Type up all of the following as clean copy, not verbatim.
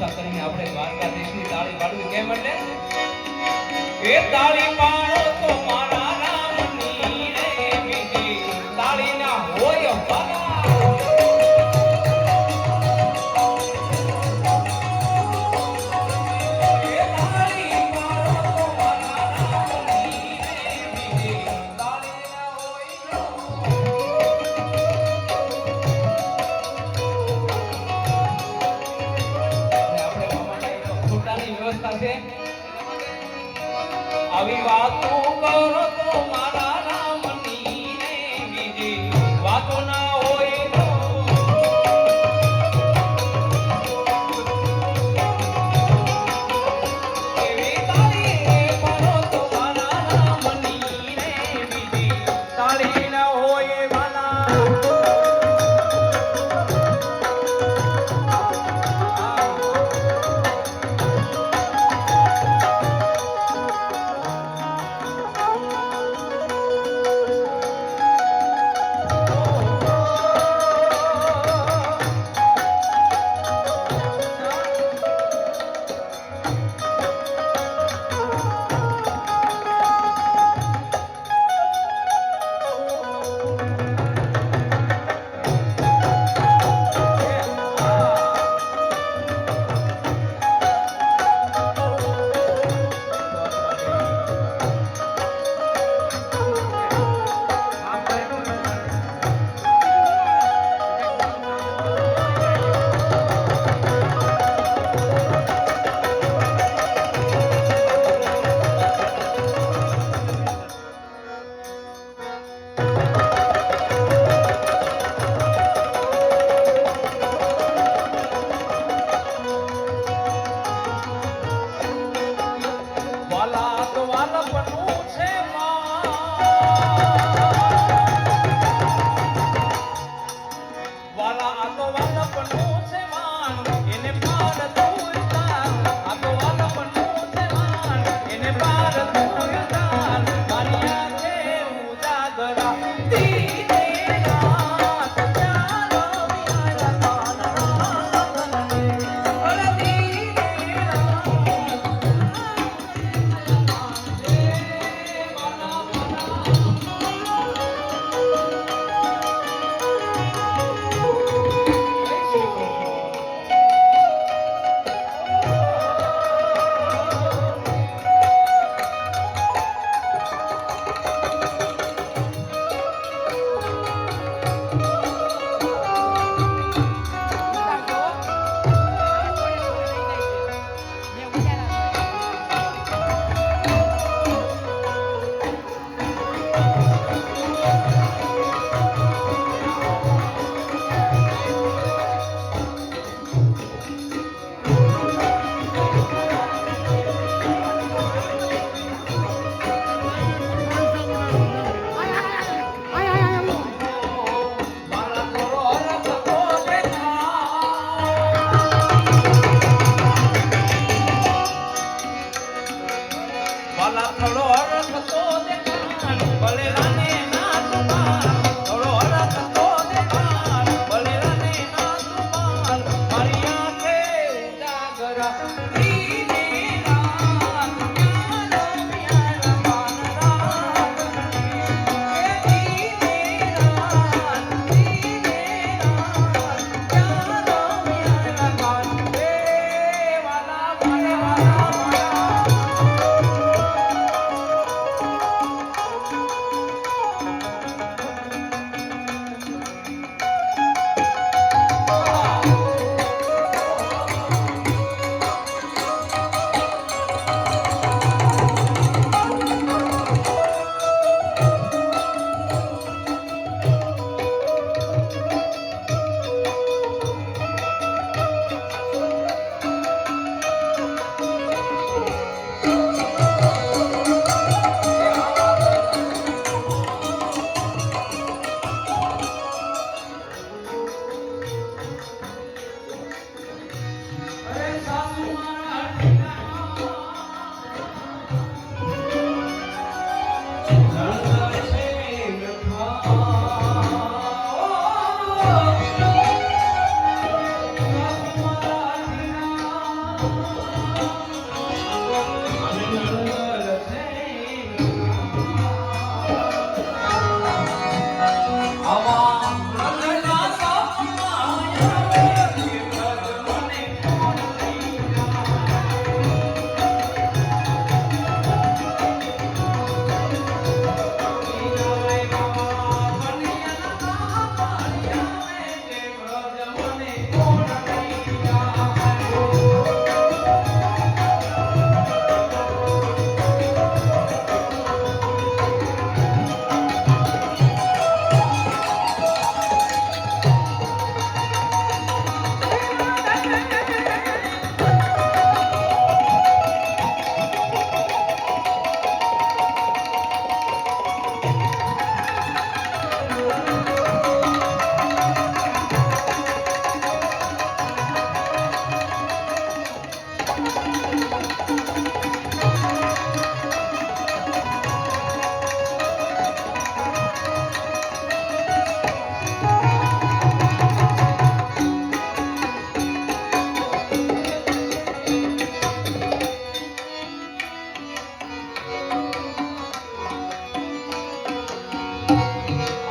આશા કરીને આપણે દ્વારકાધીશની તાળી પાડવી કેમ એટલે એ તાળી પાડો તો મારા રામની રે બીજી તાળી ના હોય ભલા આવી વાતો કરો તો મારા રામની રે બીજી વાતો ના હોય તો એવી તાળી પાડો તો મારા રામની રે બીજી તાળી ના હોય વાલા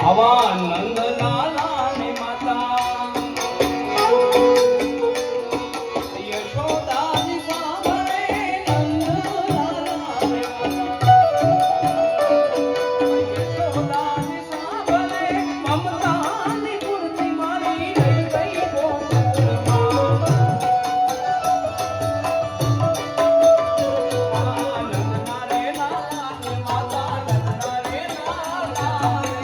આવા નંદલાલા ને માતા યશોદાજી સાંભળે નંદલાલા ને યશોદાજી સાંભળે મમતાની પૂર્તિ મારી રહી ગઈ ગોકુળમાં નંદના રે લાલા ને માતા નંદના રે લાલા રે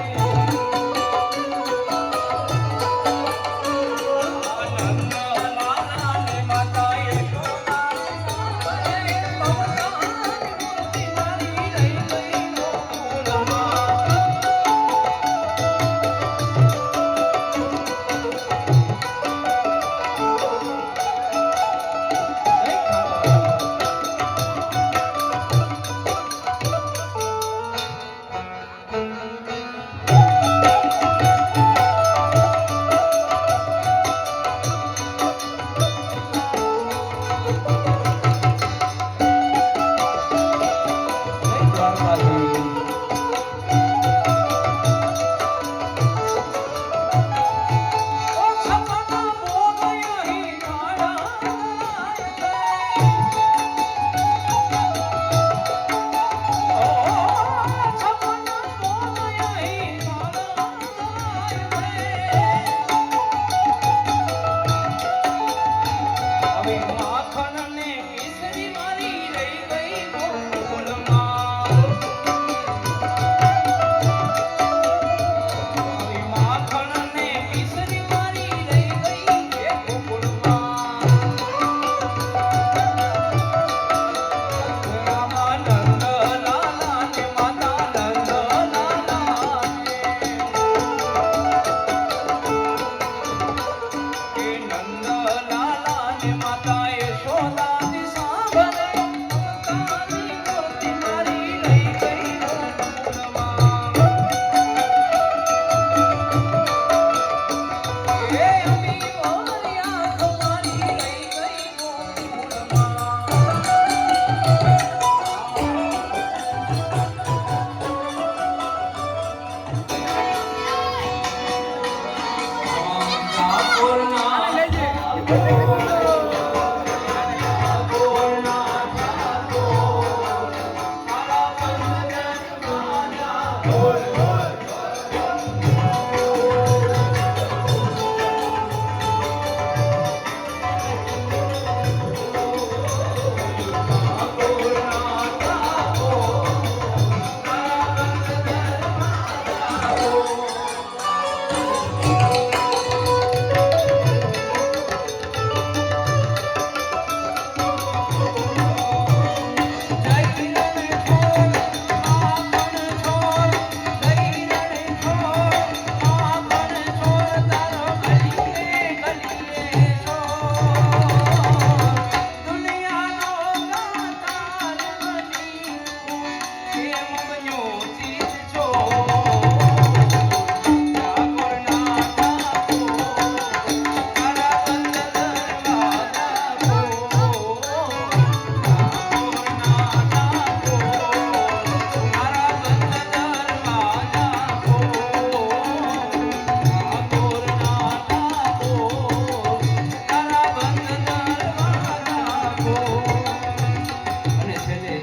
અને છેલ્લે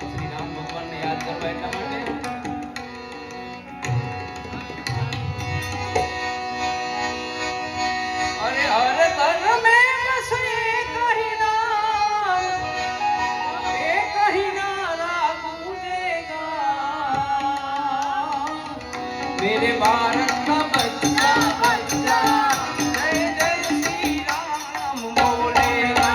શ્રી રામ ભગવાનને યાદ કરવા એટલા માટે અરે હર તન મે બસે કહી ના એ કહી ના રાખું દેગા मेरे भारत का बच्चा बच्चा जय जय श्री राम बोलेगा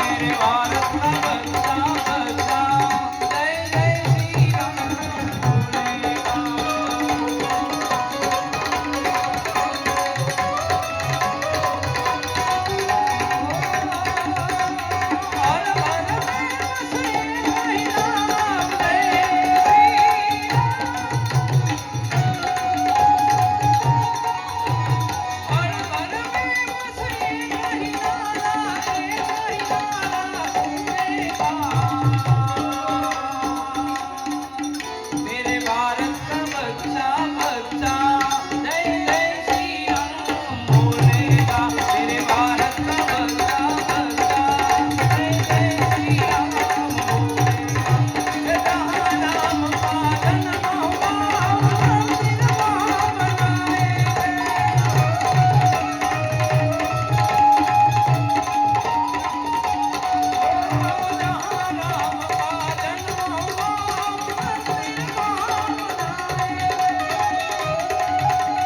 मेरे भारत का बच्चा बच्चा जय जय श्री राम बोलेगा हर हर मेरे भारत का बच्चा बच्चा जय जय श्री राम बोलेगा मेरे भारत का बच्चा बच्चा जय जय श्री राम बोलेगा जहाँ राम का जन्म हुआ मंदिर वहाँ बनाए जहाँ राम का जन्म हुआ मंदिर वहाँ राम नाम का पीकर प्याला राम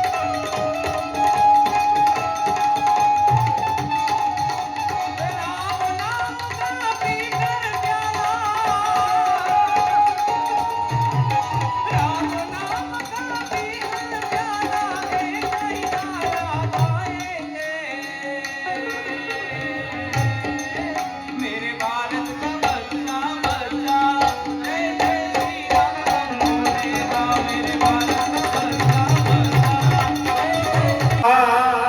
नाम का पीकर प्याला एक ही नारा पाएंगे मेरे भारत का बच्चा बच्चा जय जय श्री राम बोलेगा मेरे भारत का बच्चा बच्चा जय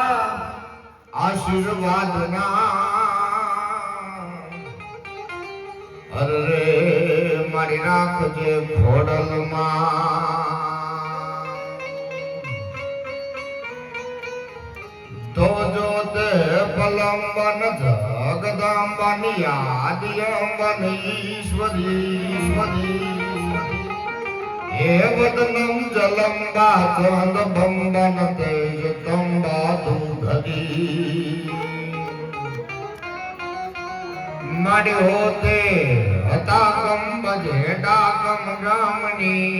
जय આશીર્વાદના અરે મારી રાખજે ખોડલમાં તો જો તે પલંબન જગદંબની આદિ ઈશ્વરી હે વદનમ જલંબા ચંદ બંબન તેજ તંબા દૂધરી માડી હોતે હતા કંબ જેડા કમ ગામની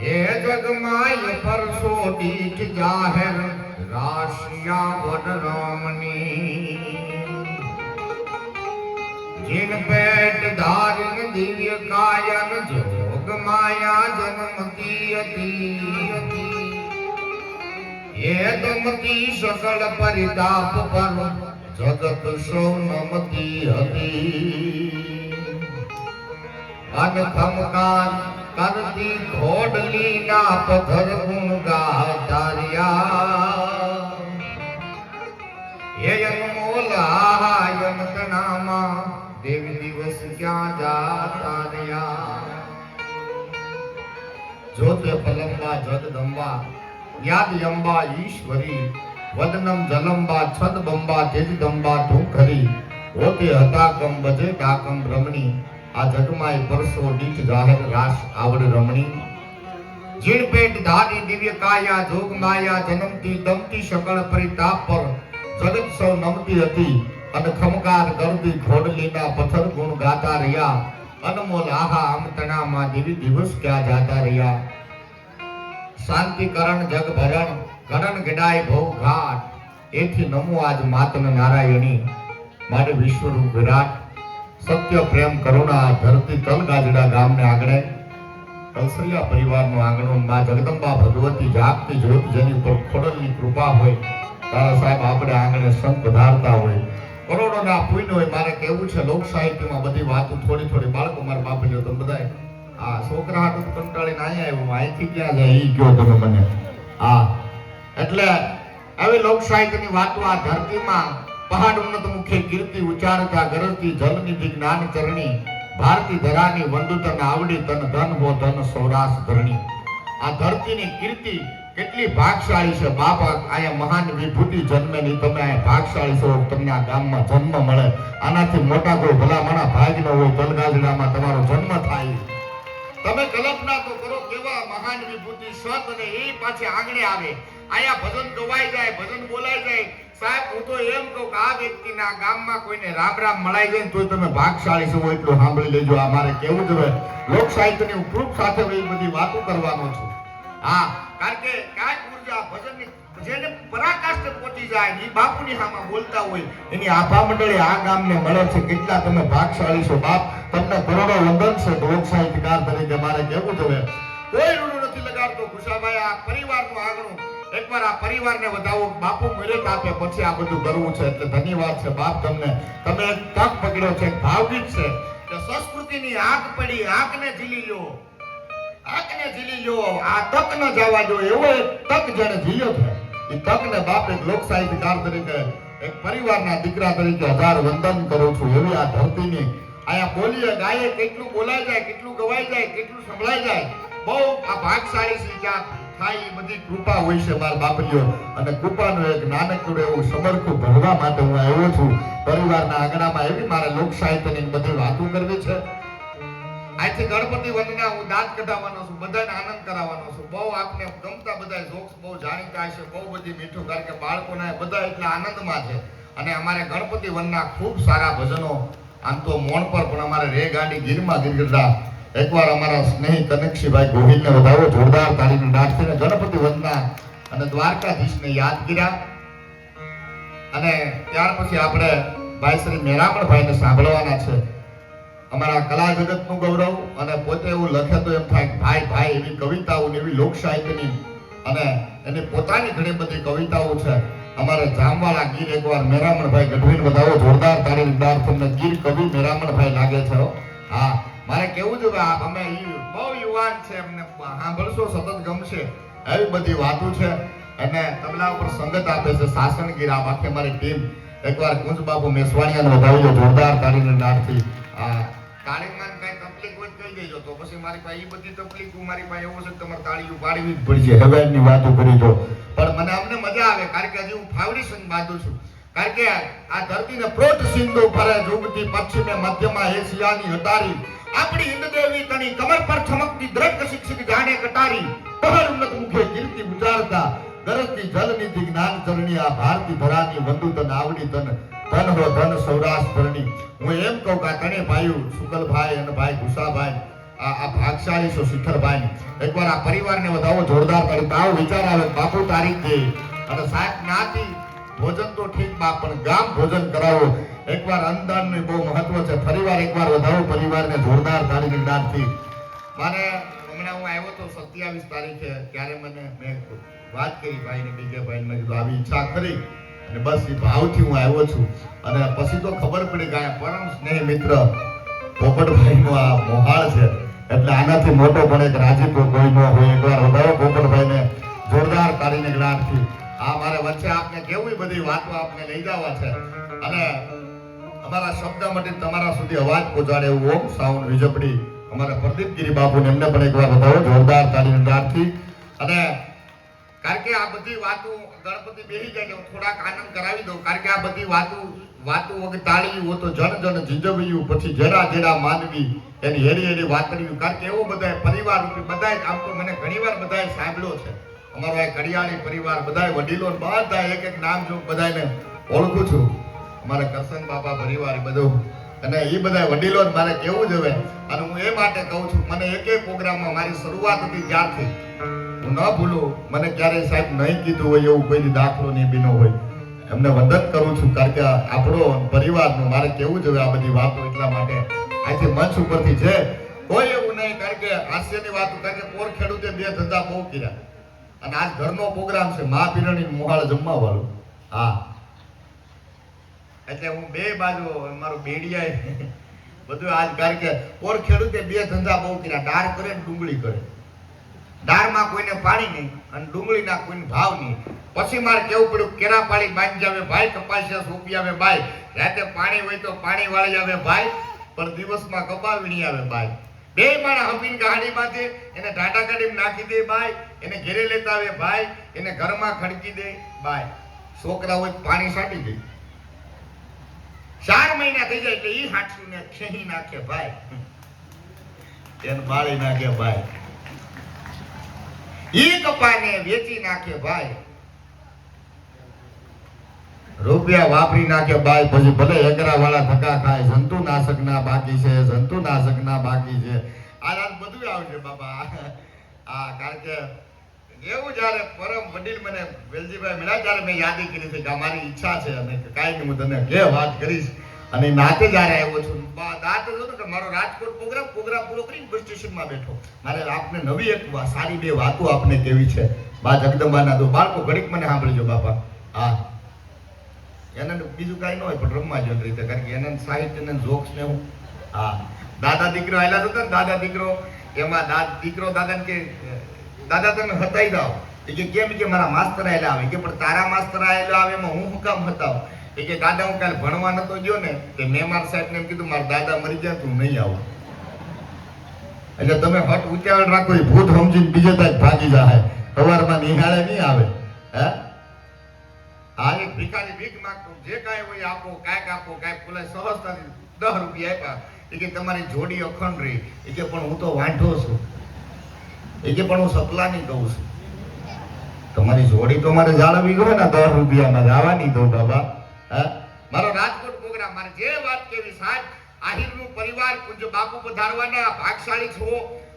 હે જગમાય પરસો દીઠ જાહેર રાશિયા વડ રામની जिन पेट धारिन दिव्य कायन जोग माया जन्मती अति ये दमती सकल परिताप पर जगत सौ नमती હતી અન ખમકાર કરતી ખોડલી ના પથર ગુણ ગાતાર્યા ये अनमोल आहायन तनामा देवी दिवस क्या जाता रया ज्योति फलंबा जगदंबा याद यंबा ईश्वरी वदनम जलंबा छद बंबा तेजदंबा ढूंखरी होते हता कम बजे डाकम रमणी आ जगमाय परसो दीठ जाहिर रास आवड रमणी जीण पेट धारी दिव्य काया जोग माया जन्मती दमती सकल परिताप पर जगत સૌ નમતી હતી અને ખમકાર ગરદી ખોડલીના પથ્થર ગુણ ગાતા રહ્યા અનમોલ આહા અમતણામાં દેવી દિવસ ક્યાં જાતા રહ્યા શાંતિકરણ જગ ભરણ ગણન ગડાય ભવ ઘાટ એથી નમો આજ માતન નારાયણી મારે વિશ્વરૂપ વિરાટ સત્ય પ્રેમ કરુણા ધરતી તલ ગાજડા ગામને આંગણે કલસરિયા પરિવારનો આંગણો માં જગદંબા ભગવતી જાગતી જ્યોત જેની ઉપર ખોડલની કૃપા હોય તારા સાહેબ આપણે આંગણે સંત પધારતા હોય કરોડોના પુણ્ય હોય મારે કેવું છે લોક સાહિત્યમાં બધી વાતો થોડી થોડી બાળકો મારા બાપલીઓ તમે બધાય આ છોકરા હાટું કંટાળીને અહીંયા આવ્યો અહીંથી ક્યાં જાય ઈ કયો તમે મને હા એટલે આવી લોક સાહિત્યની વાતો આ ધરતીમાં પહાડ ઉન્નત મુખે કીર્તિ ઉચ્ચારતા ગરજતી જલનિધિ જ્ઞાન ચરણી ભારતી ધરાની વંદુ તન આવડી તન ધન હો ધન સૌરાષ્ટ્ર ધરણી આ ધરતીની કીર્તિ કેટલી ભાગશાળી છે બાપ. અહીંયા મહાન વિભૂતિ જન્મે નહીં, તમે અહીંયા ભાગશાળી છો, તમને આ ગામમાં જન્મ મળે. આનાથી મોટા કોઈ ભલામણા ભાગ ન હોય. તલગાજડામાં તમારો જન્મ થાય. તમે કલ્પના તો કરો કેવા મહાન વિભૂતિ સંત અને એ પાછે આંગણે આવે. અહીંયા ભજન ગવાઈ જાય, ભજન બોલાઈ જાય. સાહેબ હું તો એમ કહું કે આ વ્યક્તિના ગામમાં કોઈને રામ રામ મળાઈ જાય ને તોય તમે ભાગશાળી છો એટલું સાંભળી લેજો. આ મારે કેવું જ હોય. લોક સાહિત્યની ઉપરૂપ સાથે એ બધી વાતો કરવાનો છું. હા, કારણ કે કાંઈક ઉર્જા ભજનની જેને પરાકાષ્ઠે પહોંચી જાય એ બાપુની સામે બોલતા હોય એની આભા મંડળી આ ગામને મળે છે. કેટલા તમે ભાગશાળી છો બાપ. તમને કરોડો વંદન છે. લોક સાહિત્યકાર તરીકે મારે કેવું જોઈએ. કોઈ રૂડું નથી લગાડતો. ખુશાભાઈ આ પરિવારનું આંગણું એકવાર આ પરિવારને વધાવો. બાપુ મુરત આપે પછી આ બધું કરવું છે. એટલે ધન્યવાદ છે બાપ તમને. તમે એક તક પકડ્યો છે, ભાવગીત છે કે સંસ્કૃતિની આંખ પડી, આંખને ઝીલી લ્યો, આંખને ઝીલી લ્યો. આ તક ન જવા દો એવો એક તક જેને ઝીલ્યો છે એ તકને બાપ એક લોક સાહિત્યકાર તરીકે, એક પરિવારના દીકરા તરીકે હજાર વંદન કરું છું. એવી આ ધરતીની અહીંયા બોલીએ ગાયે કેટલું બોલાઈ જાય, કેટલું ગવાઈ જાય, કેટલું સંભળાઈ જાય. બહુ આ ભાગશાળી છે. જ્યાં થાય એ બધી કૃપા હોય છે મારા બાપલીઓ. અને કૃપાનું એક નાનકડું એવું સમર્થું ભરવા માટે હું આવ્યો છું પરિવારના આંગણામાં. એવી મારે લોક સાહિત્યની બધી વાતો કરવી છે. આજથી ગણપતિ વંદના હું દાંત કઢાવવાનો છું, બધાને આનંદ કરાવવાનો છું. બહુ આપને ગમતા બધા જોક્સ બહુ જાણીતા છે, બહુ બધી મીઠું, કારણ કે બાળકોના બધા એટલા આનંદમાં છે. અને અમારે ગણપતિ વંદના ખૂબ સારા ભજનો. આમ તો મોણ પર પણ અમારે રે ગાંડી ગીરમાં ગીરગઢડા. એકવાર અમારા સ્નેહી કનકશીભાઈ ગોહિલને વધાવો જોરદાર તાળીની દાંતને ગણપતિ વંદના અને દ્વારકાધીશને યાદ કર્યા. અને ત્યાર પછી આપણે ભાઈ શ્રી મેરામણભાઈને સાંભળવાના છે. અમારા કલા જગતનું ગૌરવ. અને પોતે એવું લખે તો એમ થાય ભાઈ ભાઈ એવી કવિતાઓ એવી લોક સાહિત્યની અને એની પોતાની ઘણી બધી કવિતાઓ છે. અમારે જામવાળા ગીર એકવાર મેરામણભાઈ ગઢવીને વધાવો જોરદાર તાળીની દાંત. તમને ગીર કવિ મેરામણભાઈ લાગે છે. હા, મારે કેવું છે કે અમે બહુ યુવાન છે, એમને સાંભળશો સતત ગમશે એવી બધી વાતો છે. અને તબલા ઉપર સંગત આપે છે શાસનગીર. આ બાકી અમારી ટીમ એકવાર કુંજ બાબુ મેસવાણીયાને વધાવ્યો જોરદાર તાળીની દાંતથી. તાળીમાં કઈ તકલીફ હોય કહી દેજો, તો પછી મારી પાસે એ બધી તકલીફ મારી પાસે એવું છે તમારે તાળીઓ પાડવી જ પડશે. હવેની વાતો કરી દો પણ મને અમને મજા આવે, કારણ કે હજી હું ફાવડી સંગ બાંધું છું. કારણ કે આ ધરતીને પ્રોટ સિંધુ ભરે ડૂબતી પશ્ચિમે મધ્યમાં એશિયાની હટારી. આપણી હિન્દ દેવી તણી કમર પર ચમકતી દ્રઢ શિક્ષિત જાણે કટારી. પહર ઉન્નત મુખે કીર્તિ ઉજારતા ગરજતી જલનિધિ જ્ઞાન ચરણી. આ ભારતી ધરાની વંદુ તન આવડી તન ધન હો ધન સૌરાષ્ટ્રની. હું એમ કહું કે આ તણે ભાઈઓ શુકલભાઈ અને ભાઈ ગુસાભાઈ આ ભાગશાળી છો શિખરભાઈ. એકવાર આ પરિવારને વધાવો જોરદાર કરી. તાવ વિચાર આવે બાપુ તારીખ દે અને સાહેબ જ્ઞાતિ ભોજન તો ઠીક બાપ પણ ગામ ભોજન કરાવો. એકવાર અન્નદાનનું બહુ મહત્વ છે. ફરીવાર એકવાર વધાવો પરિવારને જોરદાર તાળીની દાંતથી. મને હમણાં હું આવ્યો તો 27 તારીખે, ત્યારે મેં વાત કરી ભાઈને, બીજા ભાઈને મેં કીધું આવી ઈચ્છા કરી અને બસ એ ભાવથી હું આવ્યો છું. અને પછી તો ખબર પડી કે આ પરમ સ્નેહ મિત્ર પોપટભાઈનો આ મોહાળ છે. એટલે આનાથી મોટો પણ એક રાજીપો કોઈ ન હોય. એકવાર વધાવો પોપટભાઈને જોરદાર તાળીની દાંતથી. આ મારે વચ્ચે આપને કેવી બધી વાતો આપને લઈ જવા છે અને અમારા શબ્દ માટે તમારા સુધી અવાજ પહોંચાડે એવું ઓમ સાઉન્ડ વિજપડી અમારા પ્રદીપગીરી બાપુને એમને પણ એકવાર વધાવો જોરદાર તાળીની દાંતથી. અને કારણ કે આ બધી વાતો ગણપતિ બેસી જાય હું થોડાક આનંદ કરાવી દઉં. કારણ કે આ બધી વાતો વગર તાળીયું તો જન જન જીજવ્યું પછી જરા જરા માનવી એની હેરી હેરી વાત કર્યું. કારણ કે એવો બધા પરિવાર રૂપી બધા આમ તો મને ઘણીવાર બધાએ સાંભળ્યો છે. અમારો આ કડિયાળી પરિવાર બધા વડીલો બધા એક એક નામ જો બધાને ઓળખું છું. અમારે કરશન બાપા પરિવાર બધું અને એ બધા વડીલો મારે કેવું જ હવે. અને હું એ માટે કહું છું મને એક પ્રોગ્રામમાં મારી શરૂઆત હતી ત્યારથી હું ન ભૂલું. મને ક્યારેય સાહેબ નહીં કીધું હોય એવું કોઈ દાખલો નહીં બીનો હોય. એમને વંદન કરું છું કારણ કે આપણો પરિવારનું મારે કેવું જ હવે આ બધી વાતો. એટલા માટે આજથી મંચ ઉપરથી છે કોઈ એવું નહીં. કારણ કે હાસ્યની વાતો, કારણ કે પોર ખેડૂતે બે ધંધા બહુ કર્યા અને આજ ઘરનો પ્રોગ્રામ છે મા પીરણી મોહાળ જમવા વાળું. હા, એટલે હું બે બાજુ મારું બેડિયા બધું આજ. કારણ કે પોર ખેડૂતે બે ધંધા બહુ કર્યા. ડાળ કરે ને ડુંગળી કરે. ડાળમાં કોઈને પાણી નહીં અને ડુંગળીના કોઈને ભાવ નહીં. પછી મારે કેવું પડ્યું કેરા પાડી બાંધી આવે ભાઈ, કપાસિયા સોંપી આવે ભાઈ, રાતે પાણી હોય તો પાણી વાળી આવે ભાઈ, પણ દિવસમાં કપા વીણી આવે ભાઈ. બે માણા હંપીને ગાડી બાંધે, એને ટાટા ગાડીમાં નાખી દે બાય, એને ઘેરે લેતા આવે ભાઈ, એને ઘરમાં ખડકી દે બાય. છોકરા હોય પાણી છાંટી દે. 4 મહિના થઈ જાય એટલે ઈ હાંસુ ને ખેહી નાખે ભાઈ, એને બાળી નાખે ભાઈ, ઈ કપાને વેચી નાખે ભાઈ, રૂપિયા વાપરી નાખે ભાઈ. પછી ભલે એગરા વાળા ધક્કા ખાય, જંતુનાશકના બાકી છે, જંતુનાશકના બાકી છે, આ રાત બધું આવશે બાબા. કારણ કે એવું જ્યારે પરમ વડીલ મને વેલજીભાઈ મળ્યા ત્યારે મેં યાદી કરી હતી કે મારી ઈચ્છા છે અને કાંઈ નહીં હું તને કે વાત કરીશ. અને નાતે જ્યારે આવ્યો છું દાંત હતું કે મારો રાજકોટ પ્રોગ્રામ પૂરો કરીને બસ સ્ટેશનમાં બેઠો. મારે આપને નવી એક સારી 2 વાતો આપને કેવી છે. બા જગદંબાના 2 બાળકો ઘડીક મને સાંભળજો બાપા. હા, એને બીજું કાંઈ ન હોય પણ રમવા જેવી રીતે, કારણ કે એને સાહિત્ય ને જોક્સ ને હું. હા, દાદા દીકરો આવેલા હતા ને, દાદા દીકરો એમાં દીકરો દાદાને કે દાદા તમે હતાઈ દાવ. એ કે કેમ? કે મારા માસ્તર આવેલા આવે. કે પણ તારા માસ્તર આવેલા આવે એમાં હું કામ હતાવ? એ કે દાદા હું કાલે ભણવા નતો ગયો ને તે મેં મારા સાહેબ ને એમ કીધું મારા દાદા મરી જાય તું નહીં આવું. એટલે તમે હટ ઉતાવળ રાખો, એ ભૂત સમજીને બીજે તાજ ભાગી જાય, સવારમાં નિહાળે નહીં આવે. હે, હા, એક ભિખારી ભીખ માંગતો, જે કાંઈ હોય આપો, કાંઈક આપો, કાંઈક બોલે સહજતાથી 10 રૂપિયા આપ્યા. એ કે તમારી જોડી અખંડ રહી. એ કે પણ હું તો વાંઢો છું. એ કે પણ હું સપલાની કહું છું. તમારી જોડી તો મારે જાળવવી ગયો ને 10 રૂપિયામાં જવાની તો બાબા. હા, મારો રાજકોટ પ્રોગ્રામ મારે જે વાત કેવી સાહેબ, આહિરનું પરિવાર પૂજ્ય બાપુ પધારવાના ભાગશાળી છો.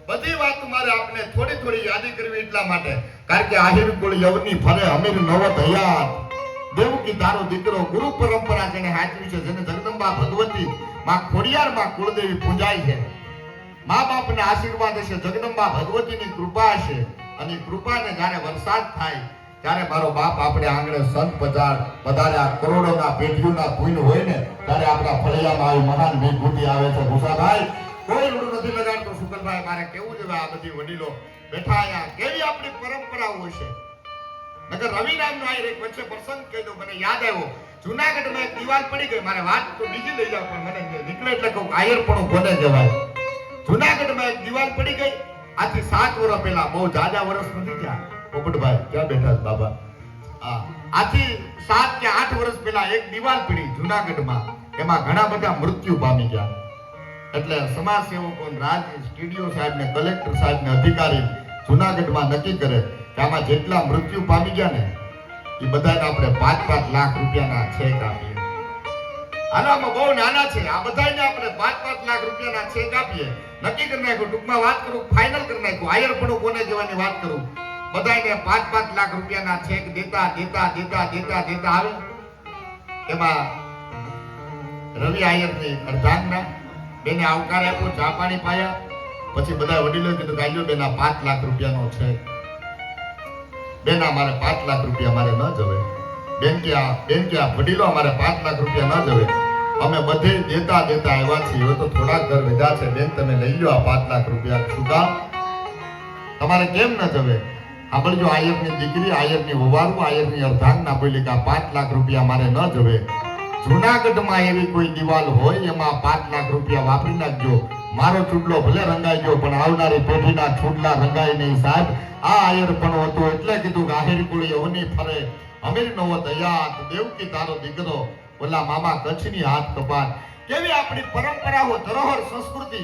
બધી વાત મારે આપને થોડી યાદી કરવી એટલા માટે, કારણ કે આહિર કુળ યવની ફરે અમીર નવત હયાત. દેવકી તારો દીકરો ગુરુ પરંપરા જેને હાચવી છે, જેને જગદંબા ભગવતી માં ખોડિયાર માં કુળદેવી પૂજાય છે. મા બાપને આશીર્વાદ હશે, જગદંબા ભગવતીની કૃપા હશે. અને કૃપાને જ્યારે વરસાદ થાય ત્યારે મારો બાપ આપણે આંગણે સંત પધાર્યા, કરોડોના પેઢીઓના પુણ્ય હોય ને ત્યારે આપણા ફળિયામાં આવી મહાન વિભૂતિ આવે છે. ભૂષાભાઈ કોઈ રૂડું નથી લગાડતો. શુકલભાઈ મારે કેવું છે, આ બધી વડીલો બેઠા અહીંયા કેવી આપણી પરંપરાઓ છે. નગર રવિ નામનો આયર એક વચ્ચે પ્રસંગ કહી દો, મને યાદ આવ્યો. જૂનાગઢમાં એક દિવાલ પડી ગઈ, મારે વાત તો બીજી લઈ જાવ પણ મને નીકળે એટલે કહું આયર પણ કોને કહેવાય. જૂનાગઢમાં એક દિવાલ પડી ગઈ આથી 7 વર્ષ પહેલા, બહુ જાજા વર્ષ નથી થયા. પોપટભાઈ ક્યાં બેઠા છે બાબા? હા, આથી 7 કે 8 વર્ષ પહેલા એક દિવાલ પડી જૂનાગઢમાં. એમાં ઘણા બધા મૃત્યુ પામી ગયા. એટલે સમાજ સેવકો, રાજ સ્ટુડિયો સાહેબ ને કલેક્ટર સાહેબ ને અધિકારી જૂનાગઢમાં નક્કી કરે કે આમાં જેટલા મૃત્યુ પામી ગયા ને એ બધાને આપણે 5-5 લાખ રૂપિયાના ચેક આપીએ. આનામાં બહુ નાના છે, આ બધાને આપણે 5-5 લાખ રૂપિયાના ચેક આપીએ. નક્કી કરી નાખ્યું, ટૂંકમાં વાત કરું, ફાઇનલ કરી નાખ્યું. આયર પણ કોને કહેવાની વાત કરું, બધાને 5-5 લાખ રૂપિયાના ચેક દેતા આવે. એમાં રવિ આયરની અર્ધાંગના બેને આવકાર આપ્યો, ચા પાણી પાયા. પછી બધા વડીલો કીધું ગાલ્યો બેના 5 લાખ રૂપિયાનો છે. બેના મારે 5 લાખ રૂપિયા મારે ન જવે. બેન કે આ વડીલો અમારે 5 લાખ રૂપિયા ન જવે, અમે બધે દેતા આવ્યા છીએ. હવે તો થોડાક ઘર વધ્યા છે. બેન તમે લઈ લો આ 5 લાખ રૂપિયા. શું કામ તમારે કેમ ન જવે? સાંભળજો, આયરની દીકરી, આયરની વવારું, આયરની અર્ધાંગના બોલી કે આ 5 લાખ રૂપિયા મારે ન જવે. જૂનાગઢમાં એવી કોઈ દિવાલ હોય એમાં 5 લાખ રૂપિયા વાપરી નાખજો. મારો ચૂડલો ભલે રંગાઈ ગયો પણ આવનારી પેઢીના ચૂડલા રંગાઈ નહીં સાહેબ. આ આયર પણ હતો એટલે કીધું કે આહિર કુળ યવની ફરે અમીર નવત હયાત. દેવકી તારો દીકરો ઓલા મામા કચ્છની હાથ કપાત. કેવી આપણી પરંપરાઓ, ધરોહર, સંસ્કૃતિ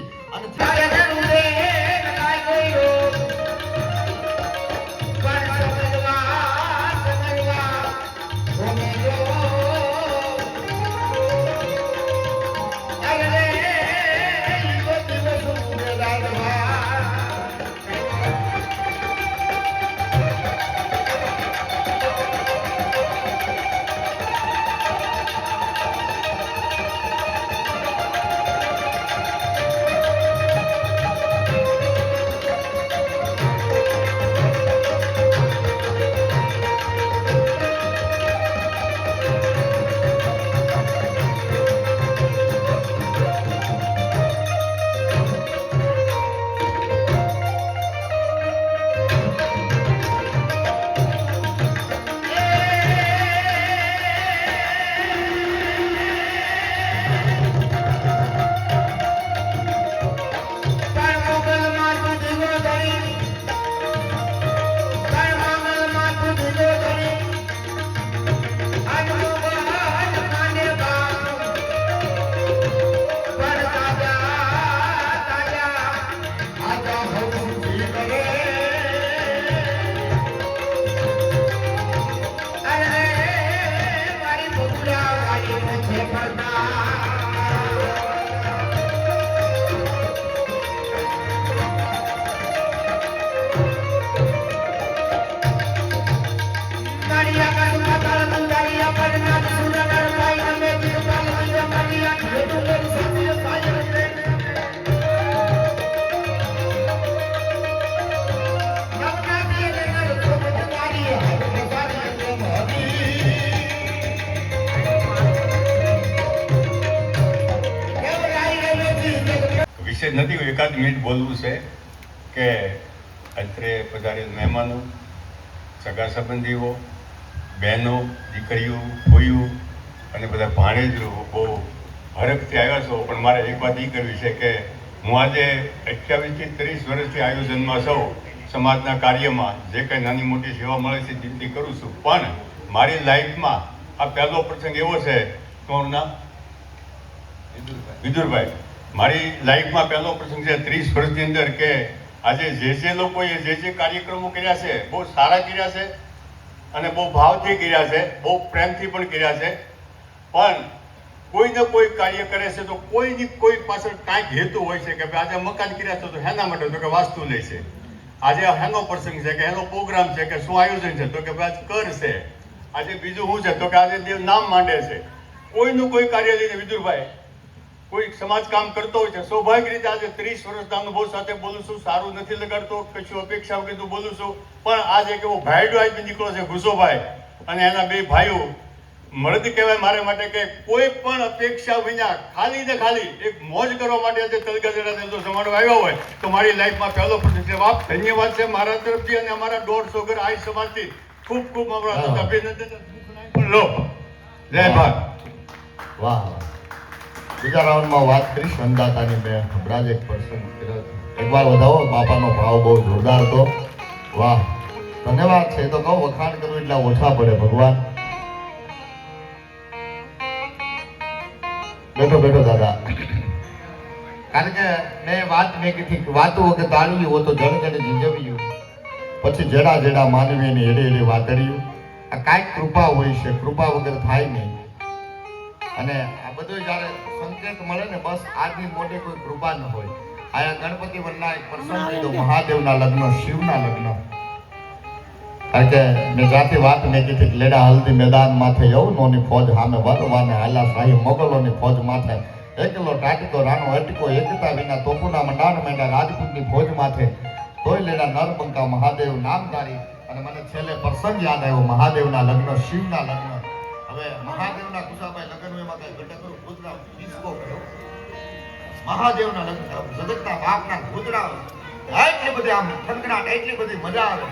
નથી, એકાદ મિનિટ બોલવું છે કે અત્રે પધારેલ મહેમાનો, સગા સંબંધીઓ, બહેનો, દીકરીઓ, ફોઈઓ અને બધા ભાણેજો બહુ હરખથી આવ્યા છો. પણ મારે એક વાત એ કરવી છે કે હું આજે 28 થી 30 વર્ષથી આયોજનમાં છું. સમાજના કાર્યમાં જે કંઈ નાની મોટી સેવા મળે છે દિલથી કરું છું. પણ મારી લાઈફમાં આ પહેલો પ્રસંગ એવો છે, કોનું નામ? વિદુરભાઈ. મારી લાઈફમાં પહેલો પ્રસંગ છે 30 વર્ષની અંદર કે આજે જે લોકોએ જે કાર્યક્રમો કર્યા છે બહુ સારા કર્યા છે અને બહુ ભાવથી કર્યા છે, બહુ પ્રેમથી પણ કર્યા છે. પણ કોઈને કોઈ કાર્ય કરે છે તો કોઈની કોઈ પાછળ કાંઈક હેતુ હોય છે કે ભાઈ આજે મકાન કર્યા છે તો હેના માટે, તો કે વાસ્તુ લે છે. આજે હેનો પ્રસંગ છે કે હેનો પ્રોગ્રામ છે કે શું આયોજન છે, તો કે ભાઈ કર છે. આજે બીજું શું છે, તો કે આજે દેવ નામ માંડે છે. કોઈનું કોઈ કાર્ય લઈને વિદુરભાઈ કોઈ સમાજ કામ કરતો હોય છે. સ્વાભાવિક રીતે આજે 30 વર્ષના અનુભવ સાથે બોલું છું, સારું નથી લગાડતો, કશું અપેક્ષા વગર બોલું છું. પણ આજે એક એવો ભાઈડો આવી નીકળ્યો છે ઘુસોભાઈ અને એના બે ભાઈઓ, મળદ કહેવાય મારા માટે કે કોઈ પણ અપેક્ષા વિના ખાલી ને ખાલી એક મોજ કરવા માટે આજે તલગાજડા જો જમાડવા આવ્યા હોય તો મારી લાઈફમાં પહેલો પ્રસંગ છે. બાપ ધન્યવાદ છે મારા તરફથી અને અમારા 150 ઘર આઈ સમાજથી ખૂબ ખૂબ અભિનંદન. લો જય ભારત. વાહ. બીજા રાઉન્ડમાં વાત કરીશ અંદાતાની. મેં હમણાં જ એક પ્રસંગ કર્યો, એકવાર વધાવો. બાપાનો ભાવ બહુ જોરદાર હતો. વાહ, ધન્યવાદ છે. તો કહું વખાણ કરવું એટલે ઓછા પડે. ભગવાન બેઠો બેઠો દાદા, કારણ કે મેં વાત મેં કીધી વાતો વગર તાળવ્યું હોય તો જણ જણે જીજવ્યું, પછી જડા જડા માનવીની એડે એડે વાતડ્યું. આ કાંઈક કૃપા હોય છે, કૃપા વગર થાય નહીં. અને આ બધું જ્યારે સંકેત મળે ને, બસ આજની મોટી કોઈ કૃપા ન હોય. આયા ગણપતિ વનના એક પ્રસંગ કીધો, મહાદેવના લગ્ન, શિવના લગ્ન. કારણ કે મેં જાતે વાત મેં કીધી લેડા હલ્દી મેદાન માથે યવનોની ફોજ સામે વરવાને હાલા શાહી મોગલોની ફોજ માથે એકલો ટાટકો રાણો અટકો એકતા વિના તોપુના મંડાણ મેંડા રાજપૂતની ફોજ માથે તોય લેડા નરબંકા મહાદેવ નામધારી. અને મને છેલ્લે પ્રસંગ યાદ આવ્યો, મહાદેવના લગ્ન, શિવના લગ્ન. હવે મહાદેવના કુસાભાઈ લગ્ન એમાં કઈ ગટકરું ગુજરાત ડિસ્કો કર્યો. મહાદેવના લગ્ન જગતના બાપના ગુજરાત એટલી બધી આમ ઠંકડાટ, એટલી બધી મજા આવે.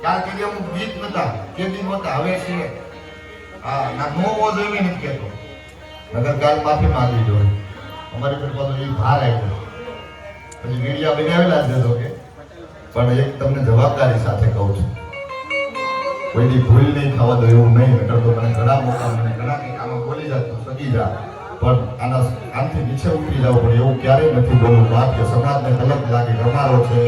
કારણ કે અમુક ગીત નતા, કેદી નતા, હવે છે. હા, ના નો હોવો જોઈએ નથી કહેતો, નગર કાલ માફી માંગવી જોઈએ. અમારી પર બધું એ ભાર આવ્યો. પછી મીડિયા બનાવેલા છે તો કે, પણ એક તમને જવાબદારી સાથે કહું છું, કોઈની ભૂલ નહીં થવા દો એવું નહીં. નકર તો મને ઘણા મોકા, મને ઘણા કંઈક આમાં બોલી જાય તો સગી જા, પણ આના આમથી નીચે ઉતરી જાવ. પણ એવું ક્યારેય નથી બોલવું બાપ કે સમાજને કલંક લાગે, અમારો છે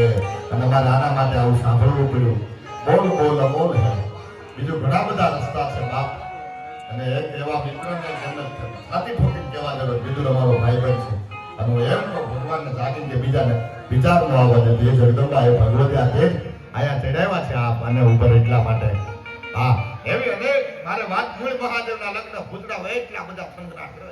અને મારે આના માટે આવું સાંભળવું પડ્યું. બોલ બોલ અમોલ હે. બીજું ઘણા બધા રસ્તા છે બાપ. અને એક એવા મિત્રને છાતી ઠોકીને કહેવા જરૂર, બીજું અમારો ભાઈ બન છે. અને હું એમ કહું ભગવાનને જાગીને કે બીજાને વિચાર ન આવવા દે. એ જગદંબા એ ભગવતી આ તે આયા ચડાવ્યા છે આપ અને ઉપર એટલા માટે. હા, એવી અનેક મારે વાત મૂળ મહાદેવના લગ્ન ભૂતડા હોય એટલા બધા સંગ્રહ કરે.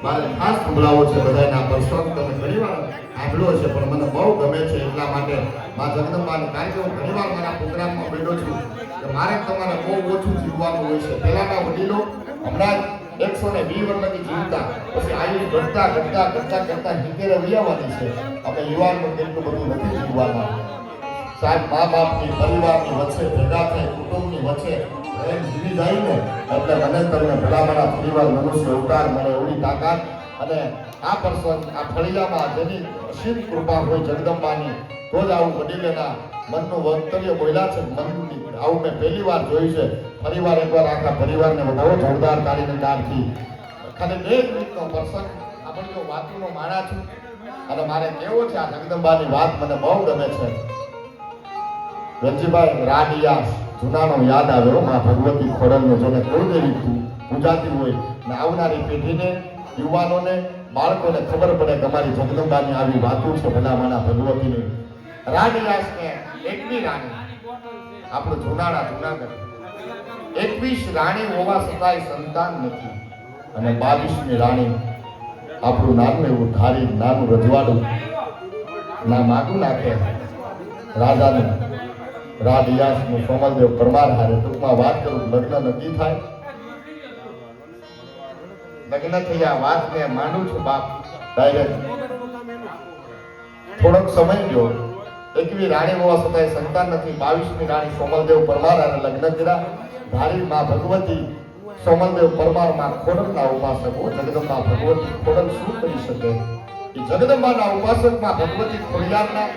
મારે ખાસ સંભળાવો છે બધાને આ પ્રસંગ. તમે ઘણીવાર સાંભળ્યો છે પણ મને બહુ ગમે છે. એટલા માટે મા જગદંબાને, કારણ કે હું ઘણીવાર મારા પ્રોગ્રામમાં બેઠો છું કે મારે તમારે બહુ ઓછું જીવવાનું હોય છે. પહેલાના વડીલો હમણાં 120 વર્ષની જીવતા, પછી આયુ ઘટતા ઘટતા ઘટતા ઘટતા 70 વૈયાવાની છે. આપણે યુવાનનું કેટલું બધું નથી જીવવાનું. સાહેબ, મા બાપની, પરિવારની વચ્ચે ભેગા થઈ, કુટુંબની વચ્ચે જીવી જાય ને એટલે મને તમને ભલામણા પરિવાર મનુષ્ય અવતાર મળે એવડી તાકાત. અને આ પ્રસંગ આ ફળિયામાં જેની અસીમ કૃપા હોય જગદંબાની, તો જ આવું વડીલેના મનનું વક્તવ્ય બોલ્યા છે. મનની આવું મેં પહેલી વાર જોયું છે. ફરીવાર એકવાર આખા પરિવારને વધારો જોરદાર તાળીને તાળથી. ખાલી 2 મિનિટનો પ્રસંગ આપણો વાતનો માણા છું અને મારે કેવો છે આ જગદંબાની વાત મને બહુ ગમે છે. રણજીભાઈ, રાડિયા જૂનાનો યાદ આવ્યો. માં ભગવતી ખોડલનો જેને કુળદેવી પૂજાતી હોય ને આવનારી પેઢીને, યુવાનોને, બાળકોને ખબર પડે કે અમારી જગદંબાની આવી વાતો છે ભલામણા ભગવતીની. રાડિયાસ ને 21 રાણી, આપણું જૂનાના જૂનાગઢ 21 રાણી હોવા છતાંય સંતાન નથી. અને 22મી રાણી આપણું નાનું એવું ધારી નાનું રજવાડું ના માગું નાખે રાજાનું. રાડિયાસનું સોમલદેવ પરમાર હારે ટૂંકમાં વાત કરું, લગ્ન નક્કી થાય. લગ્ન થયા વાતને માંડું છું બાપ ડાયરેક્ટ. થોડોક સમય લ્યો. 21 રાણી હોવા છતાંય સંતાન નથી. 22મી રાણી સોમલદેવ પરમાર અને લગ્ન કર્યા. ધારી માં ભગવતી સોમલદેવ પરમાર માં ખોડલના ઉપાસકો. જગદંબા ભગવતી ખોડલ શું કરી શકે? એ જગદંબાના ઉપાસકમાં ભગવતી ખોડિયારના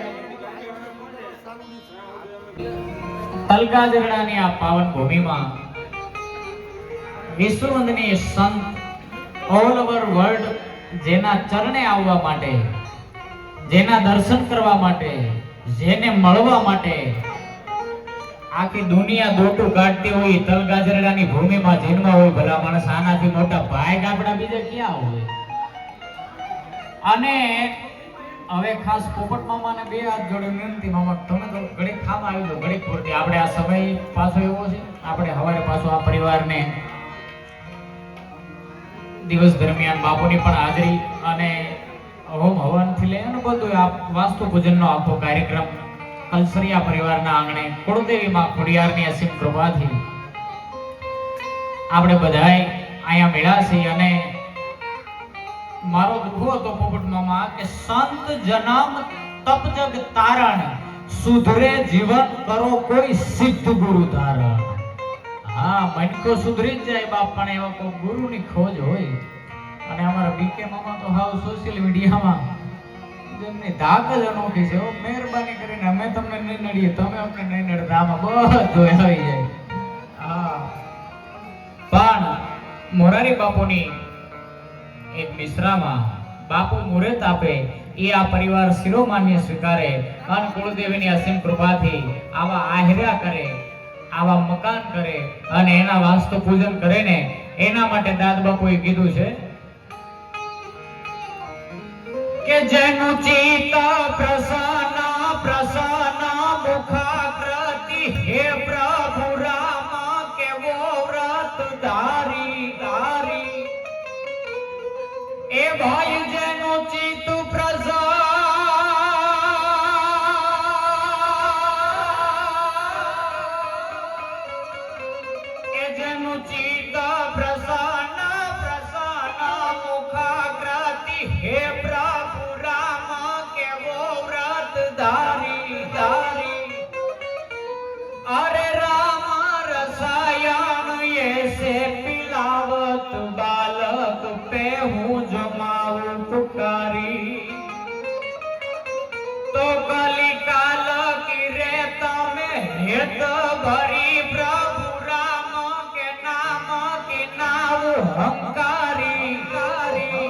તલગાજરડાની આ પાવન ભૂમિમાં વિશ્વવંદનીય સંત ઓલ ઓવર વર્લ્ડ જેના ચરણે આવવા માટે, જેના દર્શન કરવા માટે, જેને મળવા માટે આખી દુનિયા દોટું કાઢતી હોય તલગાજરડાની ભૂમિમાં જન્મા હોય ભલા માણસ. આનાથી મોટા ભાગ આપણા બીજા ક્યાં હોય? અને હવે ખાસ પોપટ મામાને બે હાથ જોડે વિનંતી, મામા તમે તો ઘડીક ખામ આવી દો, ઘડીક પૂરતી. આપણે આ સમય પાછો એવો છે, આપણે હવારે પાછો આ પરિવારને દિવસ દરમિયાન બાપુની પણ હાજરી અને હોમ હવનથી લઈને બધું આ વાસ્તુ પૂજનનો આખો કાર્યક્રમ કલસરિયા પરિવારના આંગણે કુળદેવી માં ખોડિયારની અસીમ કૃપાથી આપણે બધાય અહીંયા મળ્યા છીએ. અને મારો દુઃખો હતો પોપટ મામા કે સંત જનમ તપ જગ તારણ, સુધરે જીવન કરો કોઈ સિદ્ધ ગુરુ ધારણ. હા, મનકો સુધરી જ જાય બાપ, પણ એવા કોઈ ગુરુની ખોજ હોય. અને અમારા બીકે મામા તો હાવ સોશિયલ મીડિયામાં જેમની ધાક જ અનોખી છે. મહેરબાની કરીને અમે તમને નહીં નડીએ, તમે અમને નહીં નડતા, આમાં બધું આવી જાય. હા, પણ મોરારી બાપુની એક મિશ્રામાં બાપુ મુહૂર્ત આપે એ આ પરિવાર શિરોમાન્ય સ્વીકારે અને કુળદેવીની અસીમ કૃપાથી આવા આહર્યા કરે, આવા મકાન કરે અને એના વાસ્તુ પૂજન કરે ને એના માટે દાદ બાપુએ કીધું છે કે જેનું ચિત્ત પ્રસન્ન પ્રસન્ન મુખાકૃતિ હે પ્રભુ રામ કેવો વ્રત ધારી ધારી. એ ભાઈ જેનું ચિત્ત જેનું ચિત્ત પ્રસન્ન પ્રસન્ન મુખાકૃતિ હે પ્રભુ રામ કેવો વ્રત ધારી ધારી. અરે રામ રસાયણ એસે પિલાવત બાલક पे हूँ जमाऊं पुकारी. तो कलिकाल की रेता में हेत भरी प्रभु राम के नाम की नाव हंकारी कारी.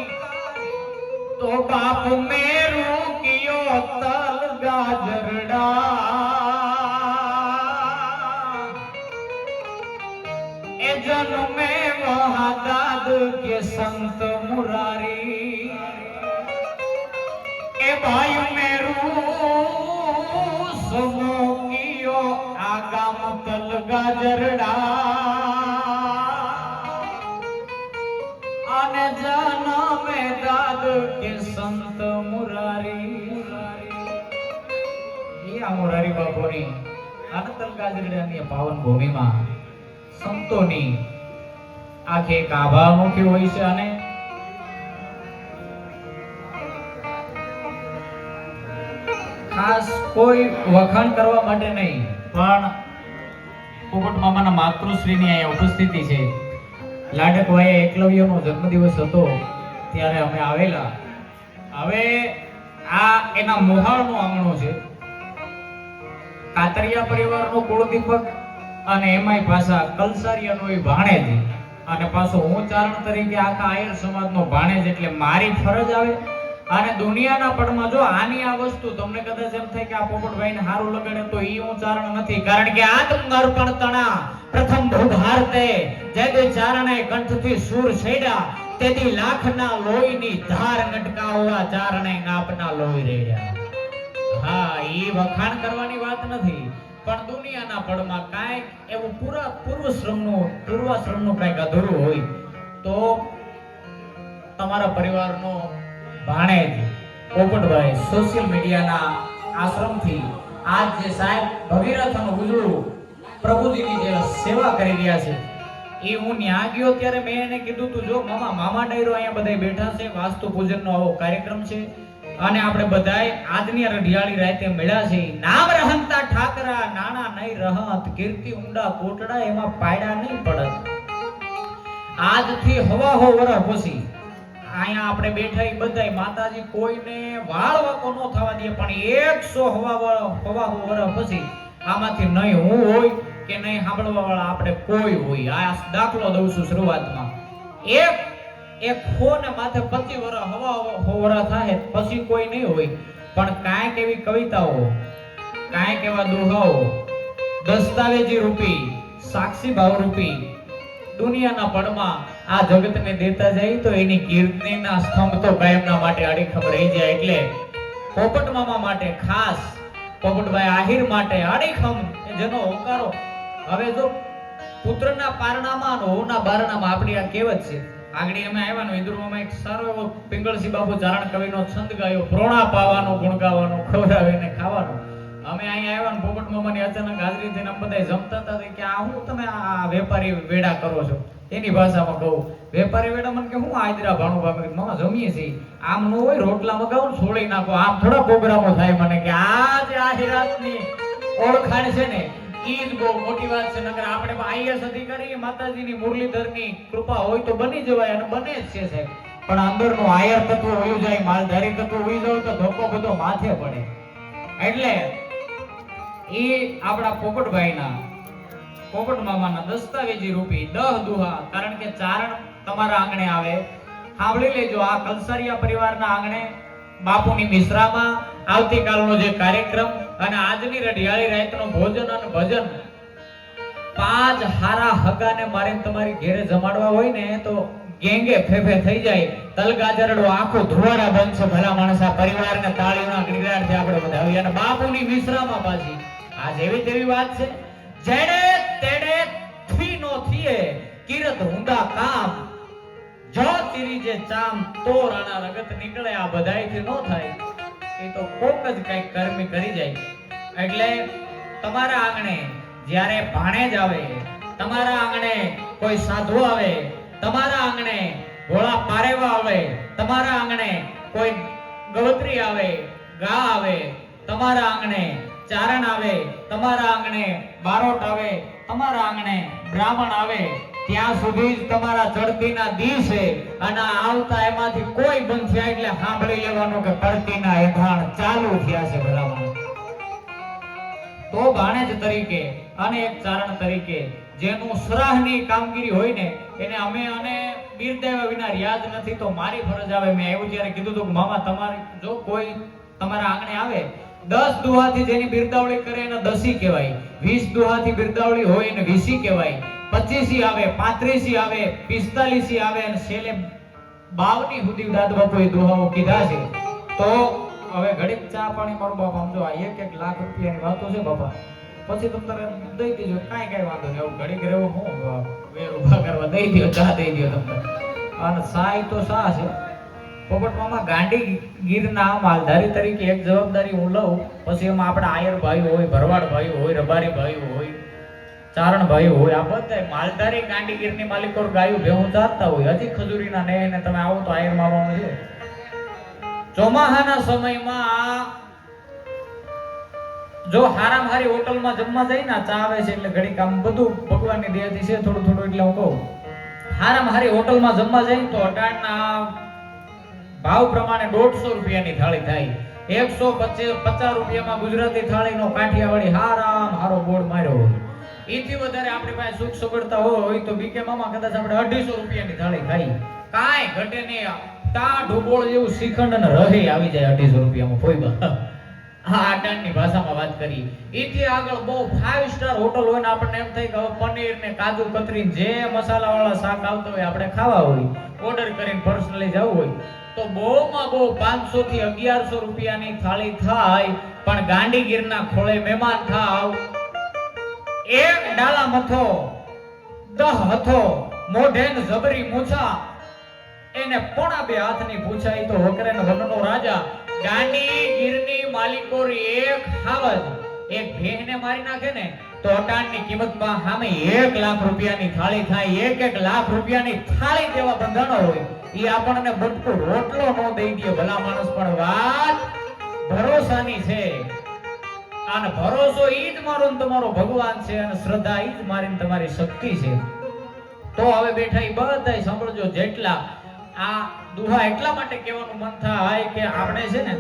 तो बाप मेरू कियो तल गाजरड़ा ए जन्मे महादाद के संत मुरारी. ए भाई मेरू समो कियो आगाम तल गाजरड़ा અને જન્મે દાદ કે સંત મુરારી. એ આ મોરારી બાપુની અનંતલ ગાજરડાની પાવન ભૂમિમાં સંતોની આખે એક આભા અનોખી હોય છે. અને ખાસ કોઈ વખાણ કરવા માટે નહીં, પણ પોપટ મામાના માતૃશ્રીની અહીંયા ઉપસ્થિતિ છે. લાડકવાએ એકલવ્યનો જન્મદિવસ હતો ત્યારે અમે આવેલા. હવે આ એના મોહાળનું આંગણું છે. કાતરિયા પરિવારનો કુળદીપક અને એમાંય પાછા કલસારિયાનો એ ભાણેજ અને પાછો હું ચારણ તરીકે આખા આયર સમાજનો ભાણેજ. એટલે મારી ફરજ આવે. અને દુનિયાના પડમાં જો આની આ વસ્તુ તમને કદાચ એમ થાય કે આ પોપટભાઈને હારું લગાડે તો ઈ હું ચારણ નથી. કારણ કે આત્મઅર્પણ તણા પ્રથમ ભૂભારતે જયદે ચારણે કંઠથી સૂર છેડ્યા તેથી લાખના લોહીની ધાર નટકાવવા ચારણે નાપના લોહી રેડ્યા. હા, ઈ વખાણ કરવાની વાત નથી, પણ દુનિયાના પડમાં કાંઈક એવું પૂર્વાશ્રમનું કાંઈક અધૂરું હોય તો તમારા પરિવારનો ભાણેજ પોપટભાઈ સોશિયલ મીડિયાના આશ્રમથી આજ જે સાહેબ ભગીરથ અને ઉજળું પ્રભુજીની જે સેવા કરી રહ્યા છે એ હું ન્યા ગયો ત્યારે મેં એને કીધું તું જો મામા ડાયરો અહીંયા બધા બેઠા છે, વાસ્તુ પૂજનનો આવો કાર્યક્રમ છે, અને આપણે બધાય આજની રઢિયાળી રાતે મળ્યા છે. નામ રહંતા ઠાકરા નાણા નહીં રહત, કીર્તિ ઊંડા કોટડા એમાં પાયડા નહીં પડત. આજથી હવા હો વરહ પછી અહીંયા આપણે બેઠા ઈ બધાય માતાજી કોઈને વાળવાકો ન થવા દે, પણ 100 હવા હો વરહ પછી આમાંથી નહીં હું હોય કે નહીં સાંભળવા વાળા આપણે કોઈ હોય. આ દાખલો દઉં છું શરૂઆતમાં. એક ખોને માથે 25 વર્ષ હવા વરસ થાય પછી કોઈ નહીં હોય, પણ કાંઈક એવી કવિતાઓ, કાંઈક એવા દોહાઓ દસ્તાવેજી રૂપી, સાક્ષી ભાવ રૂપી દુનિયાના પડમાં આ જગતને દેતા જાય તો એની કીર્તિના સ્તંભ તો કાયમના માટે અડીખમ રહી જાય. એટલે પોપટ મામા માટે ખાસ, પોપટભાઈ આહિર માટે અડીખમ જેનો હોકારો. હવે જો પુત્રના પારણામાં અને વહુના બારણામાં આપણી આ કહેવત છે. આગળ અમે આવ્યા ને વિદુરમાં એક સારો એવો પિંગળસિંહ બાપુ ચારણ કવિનો છંદ ગાયો, પ્રોણા પાવાનો, ગુણ ગાવાનો, ખવડાવીને ખાવાનો. અમે અહીંયા આવ્યા ને પોપટ મામાની અચાનક હાજરી થઈને અમે બધા જમતા હતા કે આ હું તમે આ વેપારી વેડા કરો છો. એની ભાષામાં કહું, વેપારી વેડા મને કે હું હાજરા ભાણું ભાવે મામા જમીએ છીએ. આમ ન હોય રોટલા મગાવો ને છોડી નાખો, આમ થોડા પ્રોગ્રામો થાય. મને કે આ જે આહિરાતની ઓળખાણ છે ને ઈ જ બહુ મોટી વાત છે. નકર આપણે આઈએસ અધિકારી માતાજીની મુરલીધરની કૃપા હોય તો બની જવાય, અને બને જ છે સાહેબ. પણ અંદરનું આયર તત્વ હોયું જાય, માલધારી તત્વ હોઈ જાય તો ધોકો બધો માથે પડે. એટલે ઈ આપણા પોપટભાઈના, પોપટ મામાના દસ્તાવેજી રૂપી 10 દુહા. કારણ કે ચારણ તમારા આંગણે આવે, સાંભળી લેજો. આ કલસરિયા પરિવારના આંગણે બાપુની મિશ્રામાં આવતીકાલનો જે કાર્યક્રમ અને આજની રઢિયાળી રાતનો ભોજન અને ભજન, 5 હારા હગાને મારીને તમારી ઘેરે જમાડવા હોય ને તો ગેંગે ફેફે થઈ જાય. તલગાજરડો આખું ધુવાડા બનશે. ભલા માણસ આ પરિવારને તાળીઓના ગિરગારથી આપણે વધાવીએ. અને બાપુની મિશ્રામાં પાછી આ જેવી તેવી વાત છે. જેડે તેડે થી નો થીએ કિરત હુંડા કામ, જો તીરી જે ચામ તો રાણા રગત નીકળે. આ બધાયથી નો થાય, એ તો કોક જ કઈક કર્મી કરી જાય. એટલે તમારા આંગણે જ્યારે ભાણેજ આવે, તમારા આંગણે કોઈ સાધુ આવે, તમારા આંગણે ભોળા પારેવા આવે, તમારા આંગણે કોઈ ગવત્રી આવે, ગા આવે, તમારા આંગણે ચારણ આવે, તમારા આંગણે બારોટ આવે, તમારા આંગણે બ્રાહ્મણ આવે, ત્યાં સુધી જ તમારા ચડતીના દિવસે અને આવતા એમાંથી કોઈ બંધ થયા એટલે સાંભળી લેવાનું કે પડતીના એભાણ ચાલુ થયા છે. ભલામણ તો ભાણેજ તરીકે અને એક ચારણ તરીકે જેનું સરાહની કામગીરી હોય ને એને અમે અને બિરદાવ્યા વિના રિયાજ નથી. તો મારી ફરજ આવે, મેં એવું જ્યારે કીધું હતું કે મામા તમારી જો કોઈ તમારા આંગણે આવે 10 દુહાથી જેની બિરદાવળી કરે એને દસી કહેવાય, 20 દુહાથી બિરદાવળી હોય એને વીસી કહેવાય, 25 આવે, 35 આવે, 45 આવે અને છેલ્લે 52 સુધી દાદ બાપુએ દુહાઓ કીધા છે. તો હવે ઘડીક ચા પાણી મારો બાપ આમ જો આ 1 લાખ રૂપિયાની વાતો છે બાપા, પછી તમે તારે દઈ દેજો, કાંઈ વાંધો નહીં. એવું ઘડીક રહેવું હું વેર ઉભા કરવા દઈ દો, ચા દઈ દો તમને. અને સાય તો સા છે. પોપટ મામા ગાંડી ગીરના માલધારી તરીકે એક જવાબદારી હું લઉં, પછી એમાં આપણા આયર ભાઈ હોય, ભરવાડ ભાઈ હોય, રબારી ભાઈ હોય, ચારણ ભાઈ હોય, આ બધા માલધારી ગાંડી ગીરની માલિકો ગાયું ભેહું ચારતા હોય. હજી ખજૂરીના ને તમે આવો તો આયર માવાનું છે. ચોમાહાના સમયમાં જો હારામ હારી હોટલમાં જમવા જાય ને, ચા આવે છે એટલે ઘડીક આમ બધું ભગવાનની દયાથી છે થોડું થોડું. એટલે હું કહું હારામ હારી હોટલમાં જમવા જાય તો અટાણના ભાવ પ્રમાણે 150 રૂપિયાની થાળી થાય. 150 રૂપિયામાં ગુજરાતી થાળીનો કાઠિયાવાડી હારામ હારો બોર્ડ માર્યો હોય. એથી વધારે આપણી પાસે સુખ સગવડતા હોય તો બીકે મામા કદાચ આપણે 250 રૂપિયાની થાળી ખાઈ, કાંઈ ઘટે નહીં. તા ઢોબોળ જેવું શ્રીખંડ અને રહે આવી જાય 250 રૂપિયામાં ફોઈબા. હા, અટાણની ભાષામાં વાત કરી. એથી આગળ બહુ 5 સ્ટાર હોટલ હોય ને આપણને એમ થાય કે હવે પનીર ને કાજુ કતરી જે મસાલાવાળા શાક આવતો હોય આપણે ખાવા હોય, ઓર્ડર કરીને પર્સનલી જવું હોય તો બહુમાં બહુ 500 થી 1100 રૂપિયાની થાળી થાય. પણ ગાંડીગીરના ખોળે મહેમાન થાવ, એક ડાલા મથો 10 હથો મોઢે ને જબરી મૂછા, એને પોણા 2 હાથની પૂછાય તો વકરે ને વનનો રાજા. ગાંડીગીરની માલિકો એક હાવજ એક ભેહને મારી નાખે ને તો અટાણની કિંમતમાં સામે 1 લાખ રૂપિયાની થાળી થાય. 1 લાખ રૂપિયાની થાળી દેવા બંધાણો હોય ઈ આપણને બટકો રોટલો ન દઈ દે ભલા માણસ, પણ વાત ભરોસાની છે. અને ભરોસો ઈ જ મારો ને તમારો ભગવાન છે, અને શ્રદ્ધા ઈ જ મારી ને તમારી શક્તિ છે. તો હવે બેઠા ઈ બધાય સાંભળજો. જેટલા આ દુહા એટલા માટે કહેવાનું મન થાય કે આપણે છે ને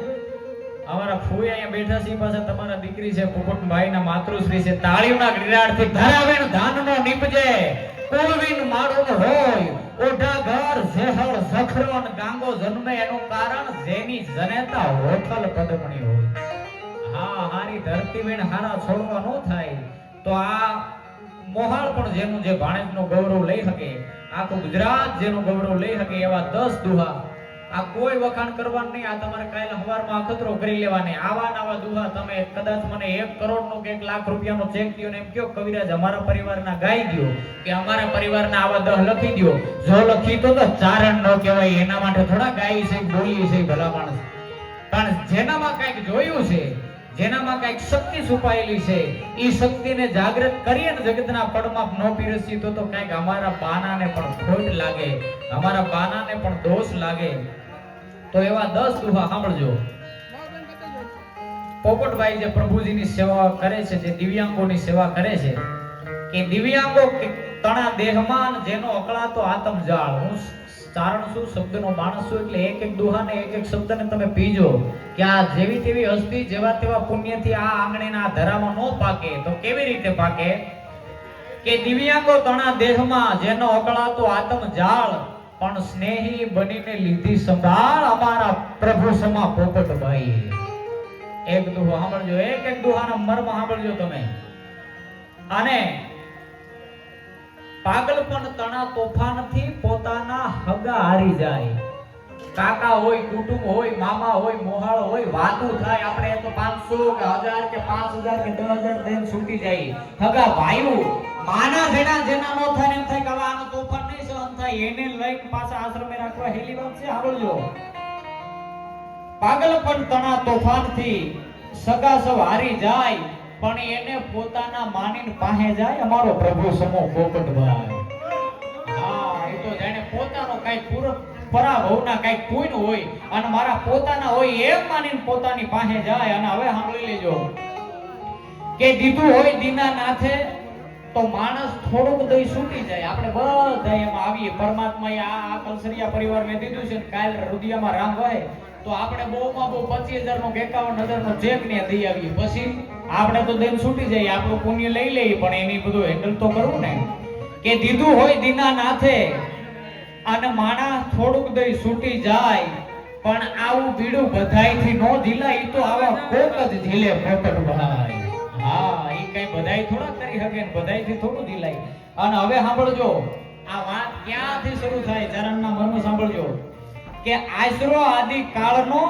અમારા ફૂઈ અહીંયા બેઠા છે, પાછા તમારા દીકરી છે, પોપટભાઈ ના માતૃશ્રી છે, તાળીઓના ગિરાડથી ધરાવેણ ધાનનો નીપજે, કોળવીન માળું હોય, ઓઢા ઘર ઝેહળ ઝખરોન ગાંગો જન્મે, એનું કારણ જેની જનેતા હોથલ પદમણી હોય. હા, હારી ધરતી વેણ હારા છોડવા નો થાય તો આ મોહાળ પણ જેનું જે ભાણેજનું ગૌરવ લઈ શકે, આખું ગુજરાત જેનું ગૌરવ લઈ શકે, એવા 10 દુહા. આ કોઈ વખાણ કરવાનું નહીં, આ તમારે કાલે સવારમાં અખતરો કરી લેવાની. આવા નવા દુહા તમે કદાચ મને 1 કરોડનો કે 1 લાખ રૂપિયાનો ચેક દ્યો ને એમ કયો કવિરાજ અમારા પરિવારના ગાઈ દ્યો કે અમારા પરિવારના આવા 10 લખી દ્યો. જો લખી તો ચારણ ન કહેવાય, એના માટે થોડા ગાઈ છે બોલી છે ભલા માણસ. પણ જેનામાં કંઈક જોયું છે, જેનામાં કંઈક શક્તિ છુપાયેલી છે, ઈ શક્તિને જાગૃત કરીએ ને જગતના પડમાં ન પીરસી તો કંઈક અમારા બાનાને પણ ખોટ લાગે, અમારા બાનાને પણ દોષ લાગે. તો એવા 10 દુહા સાંભળજો. પોપટભાઈ જે પ્રભુજીની સેવા કરે છે, જે દિવ્યાંગોની સેવા કરે છે, કે દિવ્યાંગો તણા દેહમાં જેનો અકળાતો આતમ જાળ. હું ચારણ છું, શબ્દનો માણસ છું, એટલે એક દુહાને એક શબ્દને તમે પીજો કે આ જેવી તેવી હસ્તી જેવા તેવા પુણ્યથી આ આંગણેના ધરામાં ન પાકે. તો કેવી રીતે પાકે? કે દિવ્યાંગો તણા દેહમાં જેનો અકળાતો આતમ જાળ, પણ સ્નેહી બનીને લીધી સંભાળ અમારા પ્રભુ સમા પોપટભાઈ. એક દુહો સાંભળજો, એક દુહાના મર્મ સાંભળજો તમે. અને પાગલપણ તણા તોફાનથી પોતાના હગા હારી જાય. કાકા હોય, કુટુંબ હોય, મામા હોય, મોહાળ હોય, વાતું થાય, આપણે તો 500 કે 1000 કે 5000 કે 10000 દઈને છૂટી જાય. હગા ભાઈઓ માના જેના નો થાય એમ થાય કે હવે આનો તોફાન નહીં સહન થાય, એને લઈને પાછા આશ્રમે રાખવા હેલી વાત છે. સાંભળજો, પાગલપણ તણા તોફાનથી સગા સૌ હારી જાય, પણ એને પોતાના માનીને પાહે જાય અમારો પ્રભુ સમો પોપટભાઈ. હા, એ તો જાણે પોતાનો કઈક પરાભવના કઈક પુણ્ય હોય અને મારા પોતાના હોય એમ માનીને પોતાની પાસે જાય. અને હવે સાંભળી લેજો કે દીધું હોય દીના નાથે તો માણસ થોડુંક દઈ છૂટી જાય. આપણે બધા એમાં આવીએ. પરમાત્માએ આ કલસરિયા પરિવારને દીધું છે, કાલ રુદિયામાં રામ હોય તો આપણે બહુમાં બહુ 25000 નો 51000 નો ચેક ને દઈ આવીએ. પછી આપણે તો દઈને છૂટી જઈએ, આપણું પુણ્ય લઈ લઈએ, પણ એની બધું હેન્ડલ તો કરવું ને. કે દીધું હોય દીના નાથે અને માણા થોડુંક દઈ છૂટી જાય, પણ આવું બીડું બધાયથી નો ઝીલાય. ઈ તો આવા કોક જ ઝીલે પોપટભાઈ. હા, ઈ કઈ બધાય થોડા કરી શકે ને બધાયથી થોડું ઝીલાય. અને હવે સાંભળજો, આ વાત ક્યાંથી શરૂ થાય, ચરણના મર્મ સાંભળજો. કે આશરો આદિ કાળનો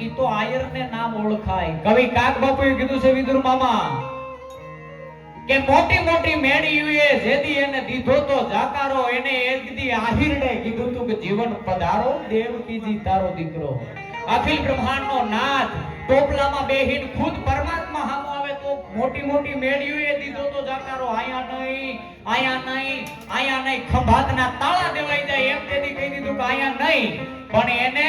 ઈ તો આયરને નામ ઓળખાય. કવિ કાક બાપુએ કીધું છે વિદુર મામા કે મોટી મોટી મેડીએ જેદી એને દીધો તો જાકારો, એને એકદી આહિરને કીધું તું કે જીવન પધારો દેવકીજી તારો દીકરો. અખિલ બ્રહ્માંડનો નાથ ટોપલામાં બેહીન ખુદ પરમાત્મા સામો આવે તો મોટી મોટી મેડીએ દીધો તો જાકારો. આયા નહીં ખંભાતના તાળા દેવાઈ જાય એમ તેદી કહી દીધું કે આયા નહીં. પણ એને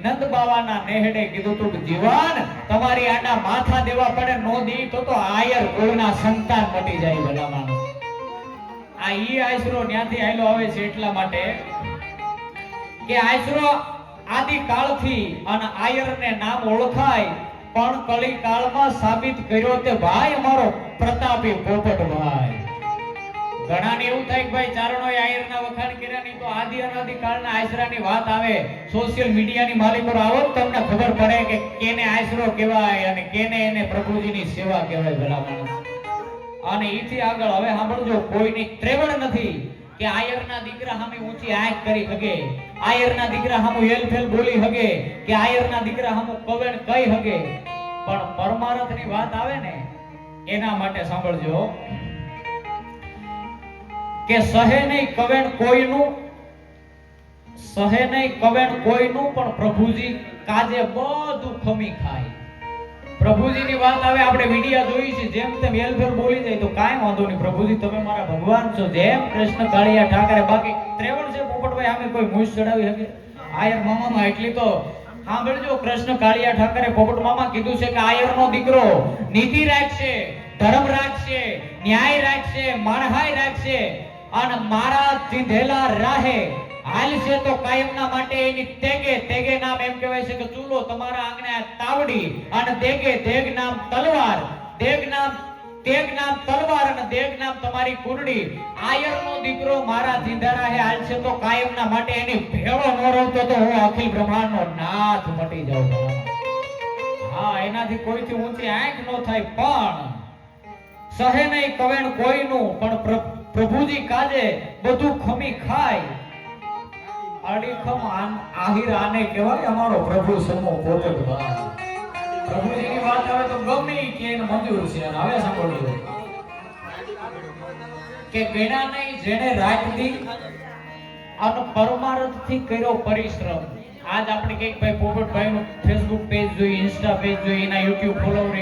નંદ બાવાના નેહડે કીધું તું જીવન તમારી આના માથા દેવા પડે, નો દી તો આયર કોઈના સંતાન મટી જાય. ભલા માણસ આ ઈ આશરો ન્યાથી આયલો આવે છે એટલા માટે કે આશરો આદિ કાળથી અને આયરને નામ ઓળખાય, પણ કળી કાળમાં સાબિત કર્યો તે ભાઈ અમારો પ્રતાપી પોપટભાઈ. ઘણાને એવું થાય કે ભાઈ ચારણોએ આયરના વખાણ કર્યા નહીં, તો આદિ અનાદિ કાળના આશરાની વાત આવે સોશિયલ મીડિયાની માલિકો આવો તમને ખબર પડે કે કેને આશરો કહેવાય અને કેને એને પ્રભુજીની સેવા કહેવાય. ભલા માણસ અને ઈથી આગળ હવે સાંભળજો, કોઈની ત્રેવડ નથી કે આયરના દીકરા સામે ઊંચી આંખ કરી શકે, આયરના દીકરા સામે એલફેલ બોલી શકે, કે આયરના દીકરા સામે કવેણ કહી શકે. પણ પરમાર્થની વાત આવે ને એના માટે સાંભળજો કે સહે નહીં કવેણ કોઈનું, સહે નહીં કવેણ કોઈનું, પણ પ્રભુજી કાજે બધું ખમી ખાય. પ્રભુજીની વાત આવે, આપણે વિડિયા જોઈ છે, જેમ તેમ એલફેર બોલી જાય તો કાંઈ વાંધો નહીં, પ્રભુજી તમે મારા ભગવાન છો, જેમ કૃષ્ણ કાળિયા ઠાકરે. બાકી ત્રેવડ છે પોપટભાઈ સામે કોઈ મૂછ ચડાવી શકે? આયર મામામાં એટલી તો સાંભળજો, કૃષ્ણ કાળિયા ઠાકરે પોપટ મામા કીધું છે કે આયરનો દીકરો નીતિ રાખશે, ધર્મ રાખશે, ન્યાય રાખશે, માણહાઈ રાખશે અને મારા ચીંધેલા રાહે હાલશે તો કાયમના માટે એની તેગે, તેગે નામ એમ કહેવાય છે કે ચૂલો, તમારા આંગણે તાવડી, અને તેગે, તેગ નામ તલવાર, તેગ નામ તલવાર અને દેગ નામ તમારી કુરડી. આયરનો દીકરો મારા ચીંધેલા હે હાલશે તો કાયમના માટે એની ભેળો ન રહતો તો હું અખિલ બ્રહ્માંડનો નાથ મટી જાઉં. હા, એનાથી કોઈથી ઊંચી આંખ ન થાય, પણ સહે નહીં કવેણ કોઈનું, પણ પ્રભુજી કાજે બધું ખમી ખાય. અડીખમ આહિર આને કહેવાય અમારો પ્રભુ સમો પોપટભાઈ. પ્રભુજીની વાત આવે તો ગમે કે એને મંજૂર છે. અને હવે સાંભળજો કે ગણા નહીં જેણે રાત દી અને પરમાર્થથી કર્યો પરિશ્રમ. આજ આપણે કઈક ભાઈ પોપટભાઈ નું ફેસબુક પેજ જોઈ, ઇન્સ્ટા પેજ જોઈ, એના યુટ્યુબ ફોલોવર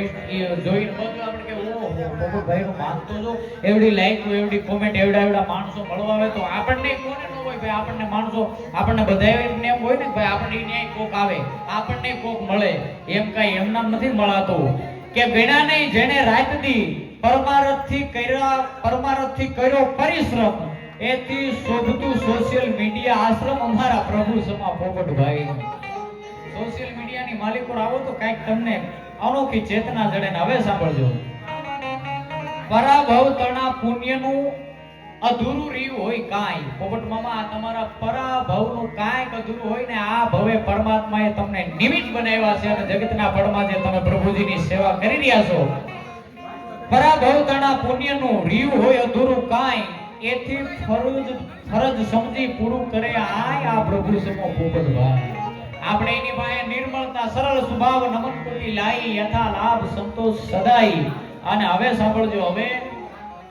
જોઈને બધું આપણે કે ઓહો પોપટભાઈ નું માનતો જો, એવડી લાઈક, એવડી કોમેન્ટ, એવડા માણસો મળવા આવે તો આપણને કોને ન હોય ભાઈ? આપણને માણસો, આપણને બધાને એમ હોય ને ભાઈ આપણને ન્યાય કોક આવે, આપણને કોક મળે, એમ કાંઈ એમનામ નથી મળાતું. કે ગણા નહીં જેણે રાત દી પરમાર્થથી કર્યો પરિશ્રમ, એથી શોભતું સોશિયલ મીડિયા આશ્રમ અમારા પ્રભુ સમા પોપટભાઈ. સોશિયલ મીડિયાની માલિકો આવો તો કઈક તમને અનોખી ચેતના જડે. હવે સાંભળજો, પરાભવ તણા પુણ્યનું અધૂરું રહ્યું હોય કાંઈ. પોપટ મામા, આ તમારા પરાભવનું કાંઈક અધૂરું હોય ને આ ભવે પરમાત્માએ તમને નિમિત્ત બનાવ્યા છે અને જગતના ફળમાં જે તમે પ્રભુજીની સેવા કરી રહ્યા છો, પરાભવ તણા પુણ્યનું રહ્યું હોય અધૂરું કાંઈ, એથી ફરજ સમજી પૂરું કરે આ પ્રભુ સમો પોપટભાઈ. આપણે એની પાસે નિર્મળતા, સરળ સ્વભાવ, નમન કોટી લાઈ, યથા લાભ સંતોષ સદાઈ. અને હવે સાંભળજો, હવે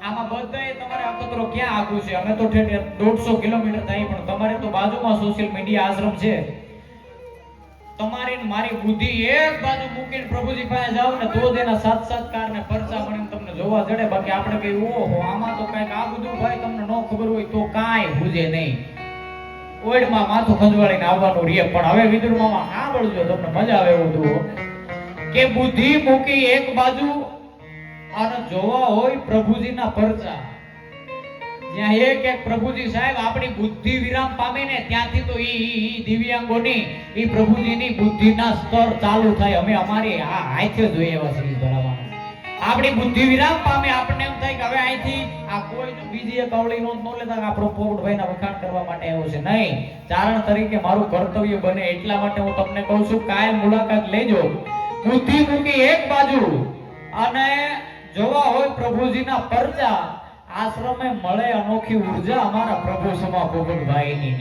આમાં બધાએ તમારે અખતરો ક્યાં આગું છે? અમે તો 150 કિલોમીટર થાય, પણ તમારે તો બાજુમાં સોશિયલ મીડિયા આશ્રમ છે. તમારી ને મારી બુદ્ધિ એક બાજુ મૂકીને પ્રભુજી પાસે જાવ ને તો જ એના સાક્ષાત્કાર ને પરચા મળીને તમને જોવા જડે. બાકી આપણે કઈ ઓહો આમાં તો કઈક આ બધું ભાઈ તમને ન ખબર હોય તો કાંઈ બુજે નહીં, ઓઈડમાં માથું ખંજવાળીને આવવાનું રે. પણ હવે વિદુર મામા સાંભળજો, તમને મજા આવે એવું જુઓ કે બુદ્ધિ મૂકી એક બાજુ અને જોવા હોય પ્રભુજીના પરચા. જ્યાં એક પ્રભુજી સાહેબ આપણી બુદ્ધિ વિરામ પામે ને ત્યાંથી તો ઈ દિવ્યાંગોની, ઈ પ્રભુજીની બુદ્ધિના સ્તર ચાલુ થાય. અમે અમારી આ હાથે જોઈએ એવા છે બરાબર. આપણી બુદ્ધિ વિરામ પામે, આપણને એમ થાય કે હવે અહીંથી આ કોઈ જો બીજી એક અવળી નોંધ ન લેતા કે આપણો પોપટભાઈના વખાણ કરવા માટે આવ્યો છે. નહીં, ચારણ તરીકે મારું કર્તવ્ય બને એટલા માટે હું તમને કહું છું, કાયમ મુલાકાત લેજો. બુદ્ધિ મૂકી એક બાજુ અને જોવા હોય પ્રભુજીના પરચા, આશ્રમે મળે અનોખી ઉર્જા અમારા પ્રભુ સમા પોપટભાઈની.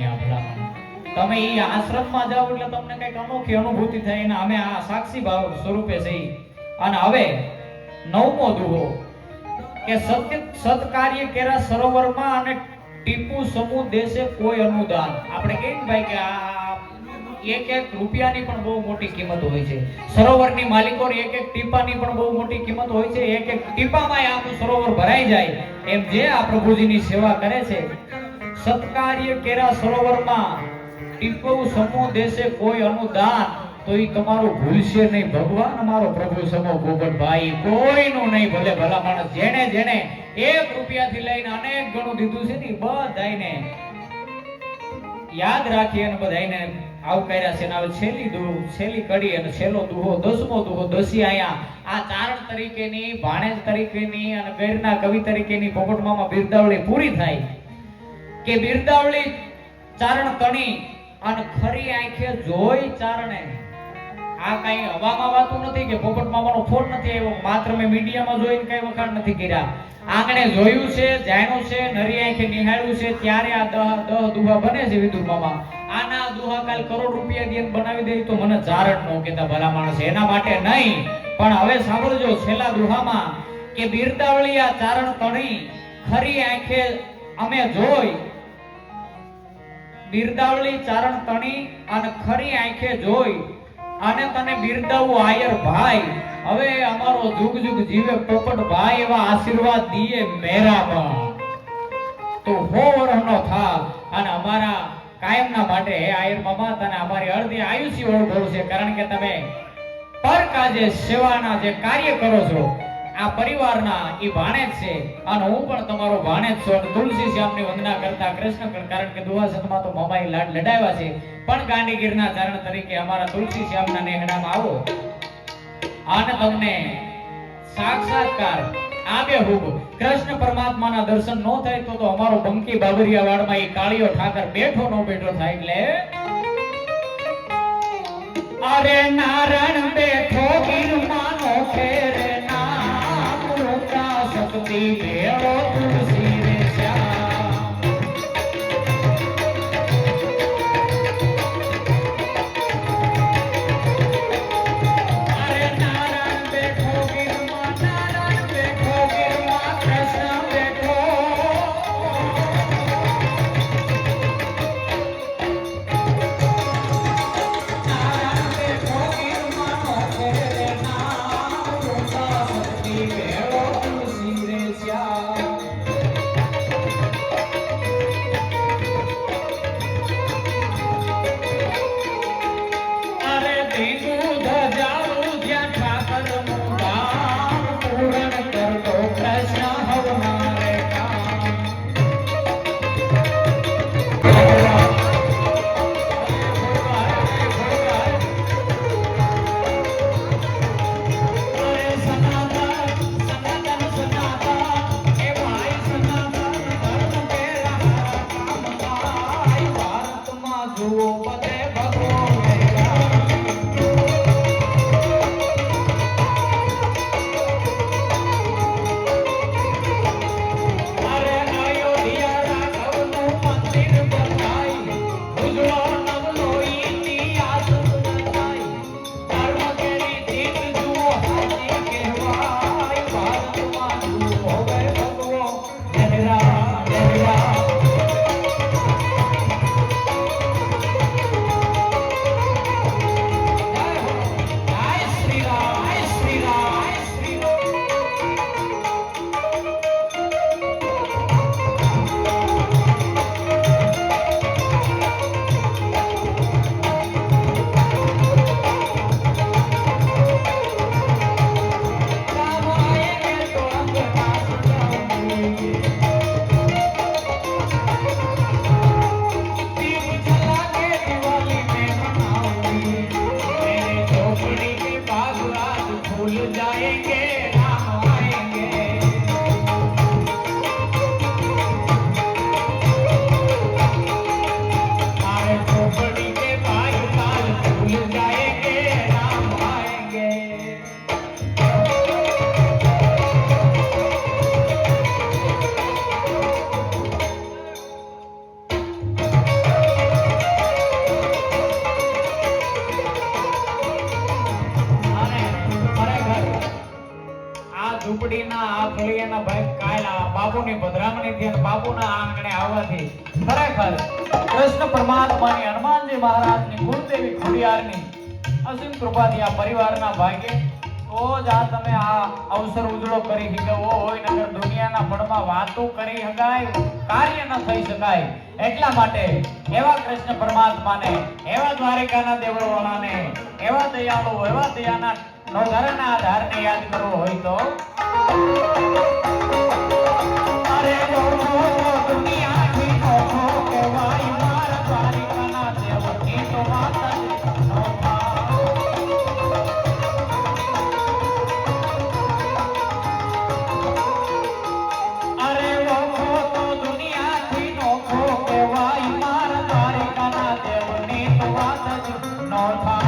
તમે ઈ આશ્રમમાં જાઓ એટલે તમને કઈક અનોખી અનુભૂતિ થાય ને અમે આ સાક્ષી ભાવ સ્વરૂપે છીએ. અને હવે 9મો દુહો કે સત્કાર્ય કેરા સરોવરમાં અને ટીપુ સમૂહ દેશે કોઈ અનુદાન. આપણે કહીએ ને ભાઈ કે આ એક રૂપિયાની પણ બહુ મોટી કિંમત હોય છે. સરોવરની માલિકોની એક ટીપાની પણ બહુ મોટી કિંમત હોય છે. એક ટીપામાં આખું સરોવર ભરાઈ જાય. એમ જે આ પ્રભુજીની સેવા કરે છે, સત્કાર્ય કેરા સરોવરમાં ટીપુ સમૂહ દેશે કોઈ અનુદાન, તો ઈ તમારું ભૂલશે નહીં. ભગવાન અમારો પ્રભુ સમો પોપટભાઈ કોઈનું નહીં, ભલે ભલા માણસ જેણે 1 રૂપિયાથી લઈને અનેક ગણું દીધું છે ને બધાને યાદ રાખી અને બધાને આવકાર્યા છે. હવે છેલ્લી કડી અને છેલ્લો દુહો 10મો દુહો દસી આયા આ ચારણ તરીકેની, ભાણેજ તરીકેની અને ગૈરના કવિ તરીકેની પોપટમામાં બિરદાવળી પૂરી થાય કે બિરદાવળી ચારણ તણી અને ખરી આંખે જોઈ ચારણે. આ કઈ હવામાં વાતું નથી કે પોપટ મામાનો ફોન નથી આવ્યો, માત્ર મેં મીડિયામાં જોઈને કઈ વખાણ નથી કર્યા. આંગણે જોયું છે, જાણ્યું છે, નરી આંખે નિહાળ્યું છે, ત્યારે આ 10 દુહા બને છે વિદુર મામા. આના દુહા કાલ કરોડ રૂપિયા દઈને બનાવી દે તો મને ચારણ નો કહેતા ભલા માણસ, એના માટે નહીં. પણ હવે સાંભળજો છેલ્લા દુહામાં કે બિરદાવળી આ ચારણ તણી ખરી આંખે અમે જોઈ, બિરદાવળી ચારણ તણી અને ખરી આંખે જોઈ અને તને બિરદાવું આયર ભાઈ. હવે અમારો જુગ જુગ જીવે પોપટ ભાઈ, એવા આશીર્વાદ દીએ મેરામાં. તું 100 વર્ષનો થા અને અમારા કાયમના માટે હે આયર મામા તને અમારી અડધી આયુષ્ય ઓળખવું છે, કારણ કે તમે પર કાજે સેવાના જે કાર્ય કરો છો આ પરિવારના ઈ ભાણેજ છે અને હું પણ તમારો ભાણેજ છું. અને તુલસી શ્યામની વંદના કરતા કૃષ્ણ કારણ કે દુવાસતમાં તો મામાએ લાડ લડાવ્યા છે, પણ ગાંડીગીરના ચારણ તરીકે અમારા તુલસી શ્યામના નેહડામાં આવો અને તમને સાક્ષાત્કાર આબેહૂબ કૃષ્ણ પરમાત્માના દર્શન ન થાય તો અમારો બંકી બાબરિયાવાડમાં ઈ કાળિયો ઠાકર બેઠો ન બેઠો થાય. એટલે અરે નારણ બેઠો ગીરમાનો ખેરે નામ રૂપા શક્તિ ભેળો તુલસી રે શ્યામ. અરે નારણ બેઠો ગીરમાં, નારણ બેઠો ગીરમાં, કૃષ્ણ બેઠો. ઝૂંપડીના આ ફળિયાના ભાઈ કાલ આ બાપુની પધરામણીથી અને બાપુના આંગણે આવવાથી ખરેખર કૃષ્ણ પરમાત્માની હનુમાનજી મહારાજની કુળદેવી ખોડિયારની અસીમ કૃપાથી આ પરિવારના ભાગ્ય તો જ આ તમે આ અવસર ઉજળો કરી શક્યો હોય, નગર દુનિયાના પડમાં વાતો કરી શકાય, કાર્ય ન થઈ શકાય. એટલા માટે એવા કૃષ્ણ પરમાત્માને, એવા દ્વારિકાના દેવળવાળાને, એવા દયાળુ, એવા દયાના નોધારના આધારને યાદ કરવો હોય તો અરે દુનિયાથી નોખો કહેવાય મારા દ્વારિકાના દેવની તો વાત જ નોખા. અરે નોખો તો દુનિયાથી નોખો કહેવાય મારા દ્વારિકાના દેવની તો વાત જ નોખા.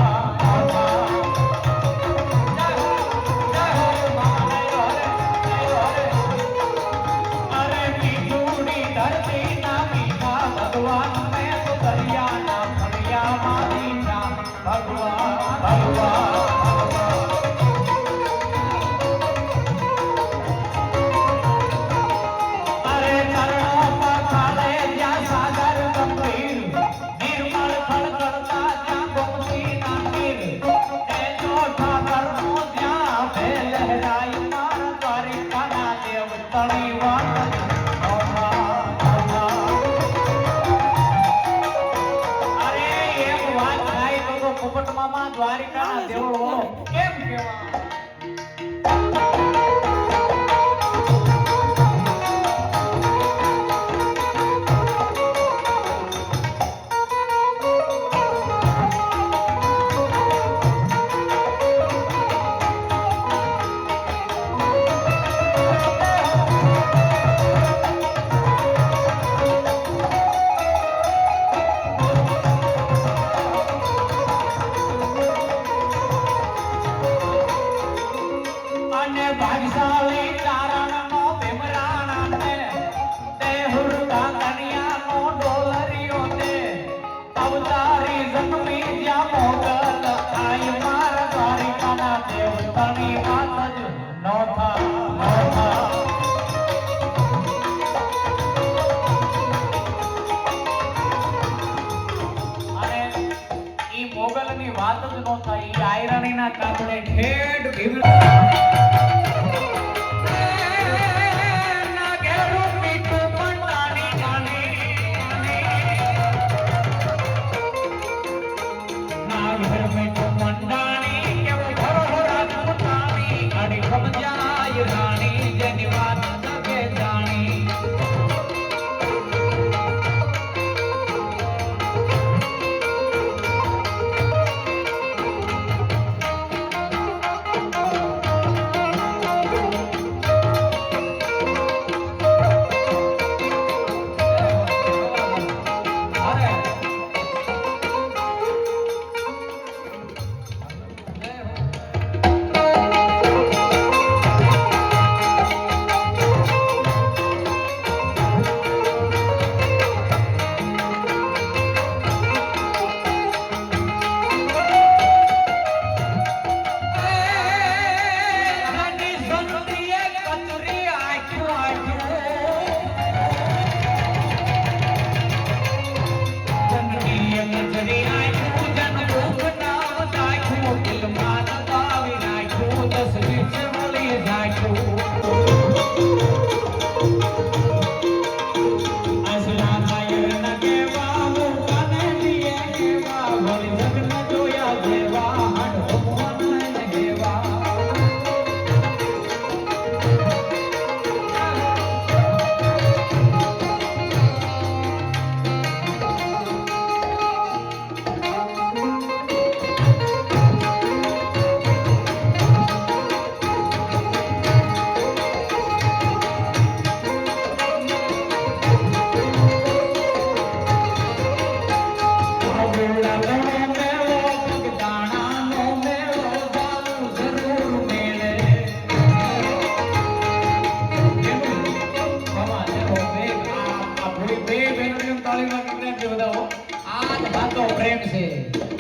તાળીના કિકડાટ વધાવો આ જ હાથો પ્રેમ છે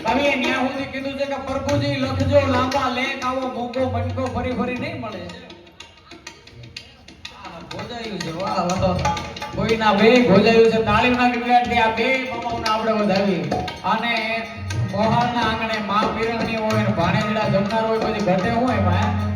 કવિએ ન્યા સુધી કીધું છે કે પ્રભુજી લખજો લાંબા લેખ આવો મોંઘો મટકો ફરી ફરી નહીં મળે આ ગોજાયું છે વાહ વાહ કોઈના બે ગોજાયું છે તાળીના કિકડાટથી આ બે મામાઓને આપણે વધાવી અને મોહનના આંગણે માં પીરણની હોય ને ભાણેજડા જમનાર હોય પછી ઘટે હોય એમાં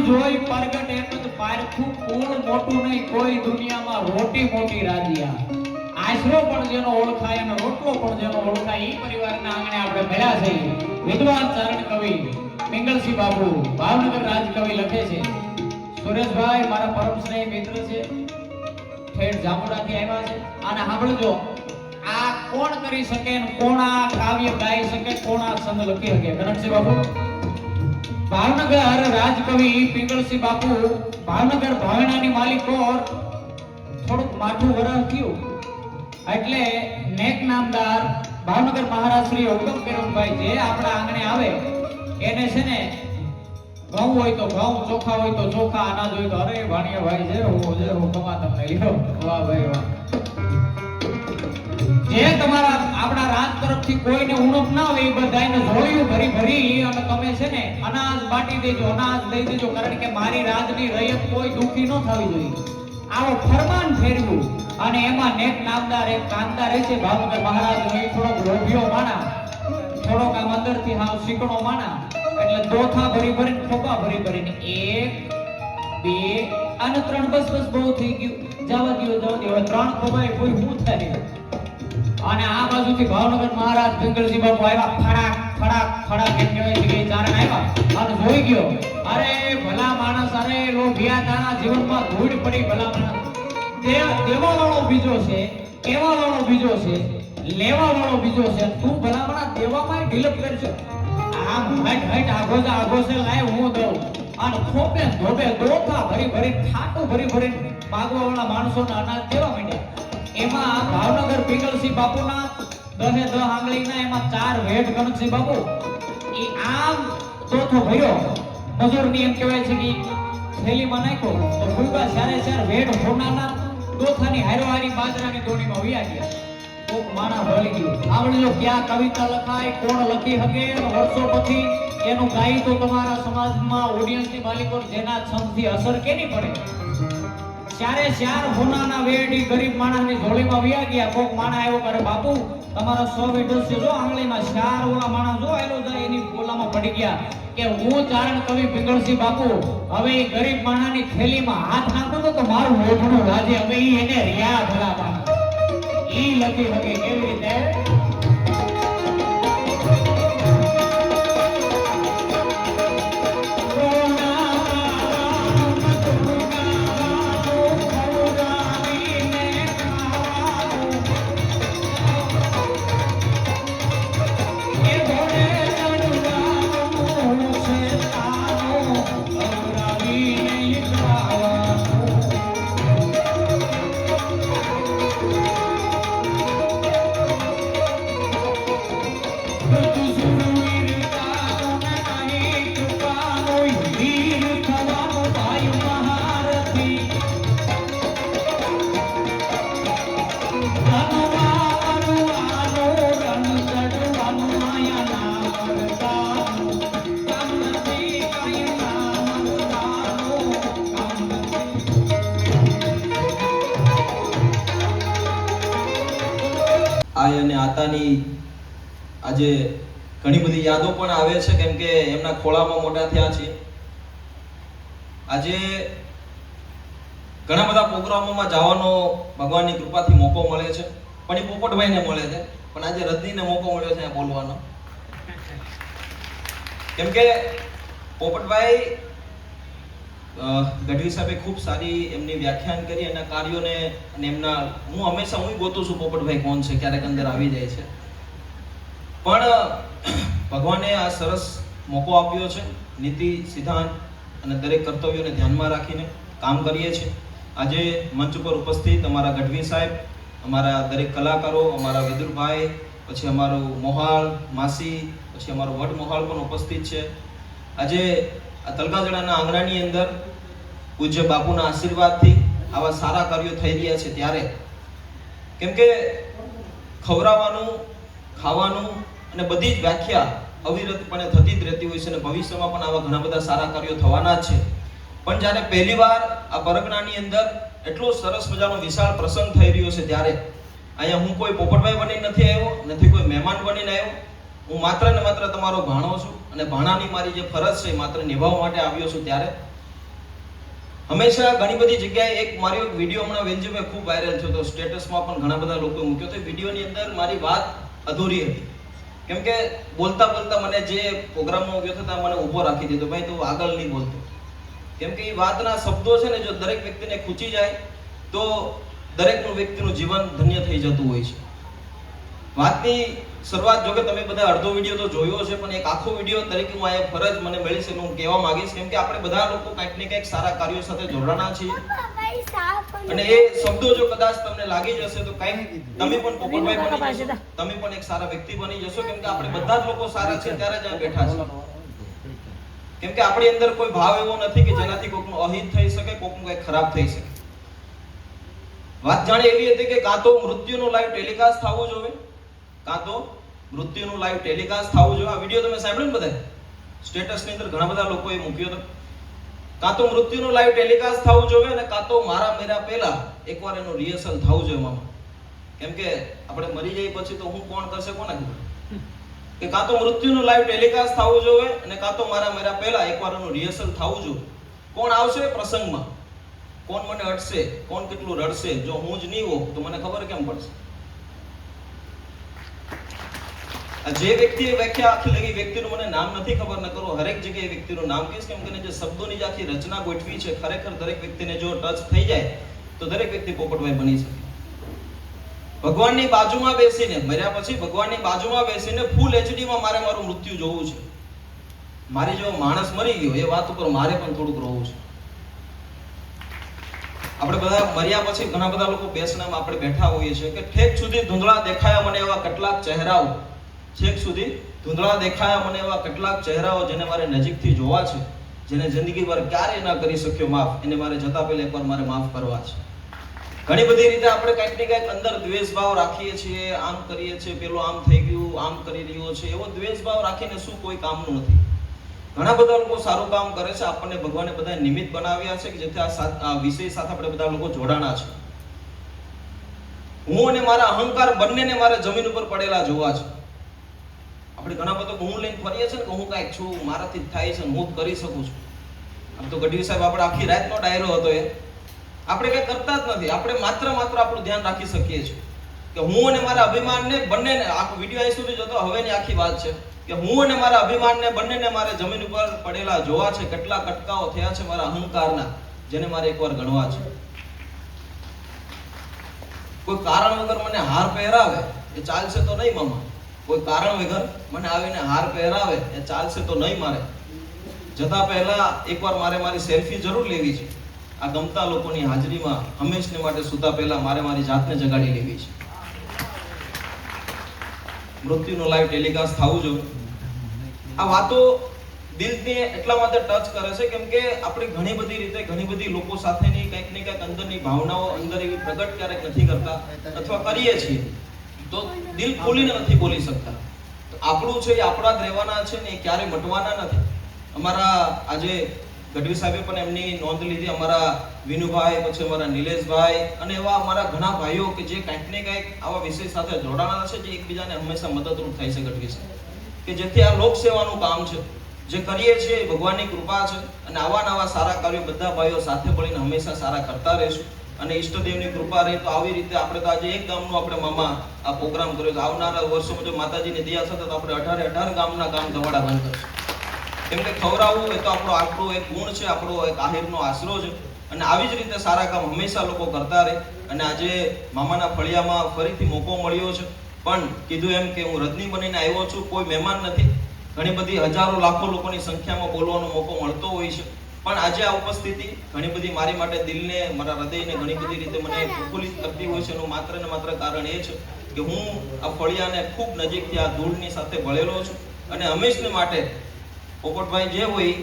જોઈ પ્રગટ એમ જ પારખું કુળ મોટું નહીં કોઈ દુનિયામાં રોટી મોટી રાજીયા આશરો પણ જેનો ઓળખાય અને રોટલો પણ જેનો ઓળખાય ઈ પરિવારના આંગણે આપણે મળ્યા છે વિદ્વાન ચારણ કવિ પિંગળસિંહ બાપુ ભાવનગર રાજ કવિ લખે છે સુરેશભાઈ મારા પરમ સ્નેહી મિત્ર છે ઠેઠ જામુડાથી આવ્યા છે અને સાંભળજો આ કોણ કરી શકે ને કોણ આ કાવ્ય ગાઈ શકે કોણ આ છંદ લખી શકે કનકસિંહ બાપુ ભાવનગર રાજકવિ પિંગળસિંહ બાપુ ભાવનગર ભાવેણાની માલિકો થોડુંક માઠું વરણ થયું એટલે નેક નામદાર ભાવનગર મહારાજ શ્રી ઉત્તમ કિરણભાઈ જે આપણા આંગણે આવે એને છે ને ઘઉં હોય તો ઘઉં ચોખા હોય તો ચોખા અનાજ હોય તો અરે ભાણિયા ભાઈ જે હું કમા તમને લ્યો વાહ ભાઈ વાહ જે તમારા આપણા રાજ તરફથી કોઈને ઉણપ ના હોય એ બધાને જોયું ભરી ભરી અને તમે છે ને અનાજ બાટી દેજો અનાજ દઈ દેજો કારણ કે મારી રાજની રયત કોઈ દુખી ન થવી જોઈએ આવો ફરમાન ફેરવ્યું અને એમાં નેક નામદાર એક કાંતા રહે છે ભાવનગર મહારાજ હોય થોડોક લોભિયો માણા થોડોક આમ અંદરથી હાવ શીકણો માણા એટલે દોથા ભરી ભરીને ખોપા ભરી ભરીને 1 2 અને 3 બસ બહુ થઈ ગયું જવા દો હવે 3 ખોપાએ કોઈ હું થાય અને આ બાજુથી ભાવનગર મહારાજ પિંગળસિંહ બાપુ આવ્યા ફડાક ફડાક ફડાક એમ કહેવાય છે કે ચારણ આવ્યા અને જોઈ ગયો અરે ભલા માણસ અરે લોભિયા તારા જીવનમાં ધૂળ પડી ભલા માણસ દેવા વાળો બીજો છે કેવા વાળો બીજો છે લેવા વાળો બીજો છે તું ભલા માણસ દેવામાં ઢીલપ કરજો આમ હટ હટ આગો છે લાય હું દઉં અને ખોપે ધોબે દોથા ભરી ભરી ઠાટું ભરી ભરી માગવા વાળા માણસોને અનાજ દેવા માંડ્યા એમાં ભાવનગર પિંગળસિંહ બાપુના 10 આંગળીના એમાં 4 વેઠ કનકસિંહ બાપુ ઈ આમ ચોથો ભર્યો મજૂરની એમ કહેવાય છે કે થેલીમાં નાખ્યો તો ભૂગા ચારે ચાર વેઠ હોનાના દોથાની હારોહારી બાજરાની દોણીમાં વયા ગયા કોક માણા ભળી ગયું આવડજો ક્યાં કવિતા લખાય કોણ લખી શકે વર્ષો પછી એનું ગાઈ તો તમારા સમાજમાં ઓડિયન્સની માલિકો જેના છંદથી અસર કેની પડે ચારે ચાર હોનાના વેડી ગરીબ માણસની ઝોળીમાં વ્યા ગયા કોક માણા આવ્યો કરે બાપુ તમારા 100 વેઢો છે જો આંગળીમાં ચાર ઓલા માણસ જો આયલો જાય એની બોલામાં પડી ગયા કે હું ચારણ કવિ પિંગળસિંહ બાપુ હવે એ ગરીબ માણાની થેલીમાં હાથ નાખું તો મારું ઓઢણું વાજે હવે ઈ એને રિયા ભલા માણસ ઈ લખી શકે કેવી રીતે આય અને આતાની આજે ઘણી બધી યાદો પણ આવે છે, કેમ કે એમના ખોળામાં મોટા થયા છે. આજે ઘણા બધા પ્રોગ્રામોમાં જવાનો ભગવાનની કૃપાથી મોકો મળે છે, પણ એ પોપટભાઈને મળે છે. પણ આજે રજનીને મોકો મળ્યો છે આ બોલવાનો, કેમ કે પોપટભાઈ ગઢવી સાહેબે ખૂબ સારી એમની વ્યાખ્યાન કરી એના કાર્યોને અને એમના હું હંમેશા ગોતું છું પોપટભાઈ કોણ છે, ક્યારેક અંદર આવી જાય છે. પણ ભગવાને આ સરસ મોકો આપ્યો છે. નીતિ સિદ્ધાંત અને દરેક કર્તવ્યોને ધ્યાનમાં રાખીને કામ કરીએ છીએ. આજે મંચ ઉપર ઉપસ્થિત અમારા ગઢવી સાહેબ, અમારા દરેક કલાકારો, અમારા વિદુરભાઈ, પછી અમારું મોહાળ માસી, પછી અમારો વડ મોહાળ પણ ઉપસ્થિત છે. આજે આ તલગાજડાના આંગણાની અંદર પૂજ્ય બાપુના આશીર્વાદથી આવા સારા કાર્યો થઈ રહ્યા છે. ત્યારે કેમ કે ખવડાવવાનું, ખાવાનું અને બધી જ વ્યાખ્યા અવિરતપણે થતી જ રહેતી હોય છે, અને ભવિષ્યમાં પણ આવા ઘણા બધા સારા કાર્યો થવાના જ છે. પણ જ્યારે પહેલીવાર આ પરગણાની અંદર એટલો સરસ મજાનો વિશાળ પ્રસંગ થઈ રહ્યો છે, ત્યારે અહીંયા હું કોઈ પોપટભાઈ બનીને નથી આવ્યો, નથી કોઈ મહેમાન બનીને આવ્યો. હું માત્ર ને માત્ર તમારો ભાણો છું, અને ભાણાની મારી જે ફરજ છે માત્ર નિભાવવા માટે આવ્યો છું. ત્યારે હંમેશા ઘણી બધી જગ્યાએ એક મારો એક વિડીયો હમણાં વેલજીભાઈ ખૂબ વાયરલ થયો હતો, સ્ટેટસમાં પણ ઘણા બધા લોકોએ મૂક્યો હતો. વિડીયોની અંદર મારી વાત અધૂરી હતી, કેમ કે બોલતા બોલતા મને જે પ્રોગ્રામમાં ગયો હતો ત્યાં મને ઊભો રાખી દીધો, ભાઈ તું આગળ નહીં બોલતો. કેમ કે એ વાતના શબ્દો છે ને, જો દરેક વ્યક્તિને ખૂંચી જાય તો દરેકનું વ્યક્તિનું જીવન ધન્ય થઈ જતું હોય છે. વાતની શરૂઆત જો કે તમે બધા અડધો વિડીયો તો જોયો છે, પણ એક આખો વિડીયો તરીકે હું આ ફરજ મને મળી છે, હું કહેવા માંગીશ. કેમ કે આપણે બધા લોકો કંઈક ને કંઈક સારા કાર્યો સાથે જોડાણા છીએ, અને એ શબ્દો જો કદાચ તમને લાગી જશે તો કંઈક તમે પણ પોપટભાઈ બની જશો, તમે પણ એક સારા વ્યક્તિ બની જશો. કેમ કે આપણે બધા જ લોકો સારા છે ત્યારે જ આ બેઠા છે. કેમ કે આપણી અંદર કોઈ ભાવ એવો નથી કે જેનાથી કોઈકનું અહિત થઈ શકે, કોઈકનું કંઈક ખરાબ થઈ શકે. વાત જાણે એવી હતી કે કાં તો મૃત્યુનું લાઈવ ટેલિકાસ્ટ થવું જોઈએ, કાં તો મૃત્યુનું લાઈવ ટેલિકાસ્ટ થવું જોઈએ. આ વિડીયો તમે સાંભળ્યો ને બધા સ્ટેટસની અંદર ઘણા બધા લોકોએ મૂક્યો હતો. કાં તો મૃત્યુનું લાઈવ ટેલિકાસ્ટ થવું જોઈએ, અને કાં તો મારા મેરા પહેલા એકવાર એનું રિહર્સલ થવું જોઈએ મામા. કેમ કે આપણે મરી જઈએ પછી તો હું કોણ કરશે કોને ખબર. કે કાં તો મૃત્યુનું લાઈવ ટેલિકાસ્ટ થવું જોઈએ, અને કાં તો મારા મેરા પહેલા એકવાર એનું રિહર્સલ થવું જોઈએ. કોણ આવશે પ્રસંગમાં, કોણ મને અટશે, કોણ કેટલું રડશે. જો હું જ નહીં હોઉં તો મને ખબર કેમ પડશે. જે વ્યક્તિએ વ્યાખ્યા આખી લગી વ્યક્તિનું મને નામ નથી ખબર, ન કરો હરેક જગ્યાએ વ્યક્તિનું નામ કહીશ. કેમ કે જે શબ્દોની જે આખી રચના ગોઠવી છે, ખરેખર દરેક વ્યક્તિને જો ટચ થઈ જાય તો દરેક વ્યક્તિ પોપટભાઈ બની શકે. ભગવાનની બાજુમાં બેસીને, મર્યા પછી ભગવાનની બાજુમાં બેસીને ફૂલ એચડીમાં મારે મારું મૃત્યુ જોવું છે. મારી જો માણસ મરી ગયો એ વાત ઉપર મારે પણ થોડુંક રોવું છે. આપણે બધા મર્યા પછી ઘણા બધા લોકો બેસણામાં આપણે બેઠા હોઈએ છીએ કે ઠેક સુધી ધૂંધળા દેખાયા મને એવા કેટલાક ચહેરાઓ, છેક સુધી ધૂંધળા દેખાયા મને એવા કેટલાક ચહેરાઓ જેને મારે નજીકથી જોવા છે, જેને જિંદગીભર ક્યારેય ના કરી શક્યો માફ, એને મારે જતા પહેલા એકવાર મારે માફ કરવા છે. ઘણી બધી રીતે આપણે કંઈક ને કંઈક અંદર દ્વેષભાવ રાખીએ છીએ, આમ કરીએ છીએ, પેલો આમ થઈ ગયું, આમ કરી રહ્યો છે, એવો દ્વેષભાવ રાખીને શું કોઈ કામનું નથી. ઘણા બધા લોકો સારું કામ કરે છે. આપણને ભગવાને બધા નિમિત્ત બનાવ્યા છે કે જેથી આ વિષય સાથે આપણે બધા લોકો જોડાણા છે. હું અને મારા અહંકાર બંનેને મારે જમીન ઉપર પડેલા જોવા છે. આપણે ઘણા બધા હું લઈને ફરીએ છીએ ને કે હું કાંઈક છું, મારાથી થાય છે, હું કરી શકું છું. આમ તો ગઢવી સાહેબ આપણે આખી રાતનો ડાયરો હતો, એ આપણે કંઈ કરતા જ નથી. આપણે માત્ર આપણું ધ્યાન રાખી શકીએ છીએ કે હું અને મારા અભિમાનને બંનેને, આખો વિડીયો અહીં સુધી જતો હવેની આખી વાત છે કે હું અને મારા અભિમાનને બંનેને મારે જમીન ઉપર પડેલા જોવા છે. કેટલા કટકાઓ થયા છે મારા અહંકારના, જેને મારે એકવાર ગણવા છે. કોઈ કારણ વગર મને હાર પહેરાવે એ ચાલશે તો નહીં મામા. કોઈ કારણ વગર મને આવીને હાર પહેરાવે એ ચાલશે તો નહીં. મારે જતા પહેલા એકવાર મારે મારી સેલ્ફી જરૂર લેવી છે. આ ગમતા લોકોની હાજરીમાં હંમેશને માટે સુતા પહેલા મારે મારી જાતને જગાડી લેવી છે. મૃત્યુનો લાઈવ ટેલિકાસ્ટ થવું જોઈએ. આ વાતો દિલને એટલા માટે ટચ કરે છે કેમ કે આપણે ઘણી બધી રીતે ઘણી બધી લોકો સાથેની કંઈક ને કંઈક અંદરની ભાવનાઓ અંદર એવી પ્રગટ ક્યારેક નથી કરતા અથવા કરીએ છીએ તો દિલ ખોલીને નથી બોલી શકતા. તો આપણું છે એ આપણા જ રહેવાના છે ને એ ક્યારે મટવાના નથી. અમારા આજે ગઢવી સાહેબે પણ એમની નોંધ લીધી, અમારા વિનુભાઈ, પછી અમારા નિલેશભાઈ અને એવા અમારા ઘણા ભાઈઓ કે જે કંઈક ને કંઈક આવા વિષય સાથે જોડાણા છે, જે એકબીજાને હંમેશા મદદરૂપ થાય છે ગઢવી સાહેબ, કે જેથી આ લોક સેવાનું કામ છે જે કરીએ છીએ એ ભગવાનની કૃપા છે અને આવા નવા સારા કાર્યો બધા ભાઈઓ સાથે મળીને હંમેશા સારા કરતા રહીશું અને ઈષ્ટદેવની કૃપા રહે તો આવી રીતે આપણે તો આજે એક ગામનું આપણે મામા આ પ્રોગ્રામ કર્યો છે. આવનારા વર્ષોમાં જો માતાજીની દયા થશે તો આપણે 18 ગામના ગામ ગવાડા બંધ કરશું. કેમ કે ખવડાવવું એ તો આપણો એક ગુણ છે, આપણો એક આહિરનો આશરો છે અને આવી જ રીતે સારા કામ હંમેશા લોકો કરતા રહે. અને આજે મામાના ફળિયામાં ફરીથી મોકો મળ્યો છે, પણ કીધું એમ કે હું રજની બનીને આવ્યો છું, કોઈ મહેમાન નથી. ઘણી બધી હજારો લાખો લોકોની સંખ્યામાં બોલવાનો મોકો મળતો હોય છે, પણ આજે આ ઉપસ્થિતિ ઘણી બધી મારી માટે દિલને, મારા હૃદયને ઘણી બધી રીતે મને પ્રફુલ્લિત કરતી હોય છે. એનું માત્ર ને માત્ર કારણ એ છે કે હું આ ફળિયાને ખૂબ નજીકથી આ ધૂળની સાથે ભળેલો છું અને હંમેશને માટે પોપટભાઈ જે હોય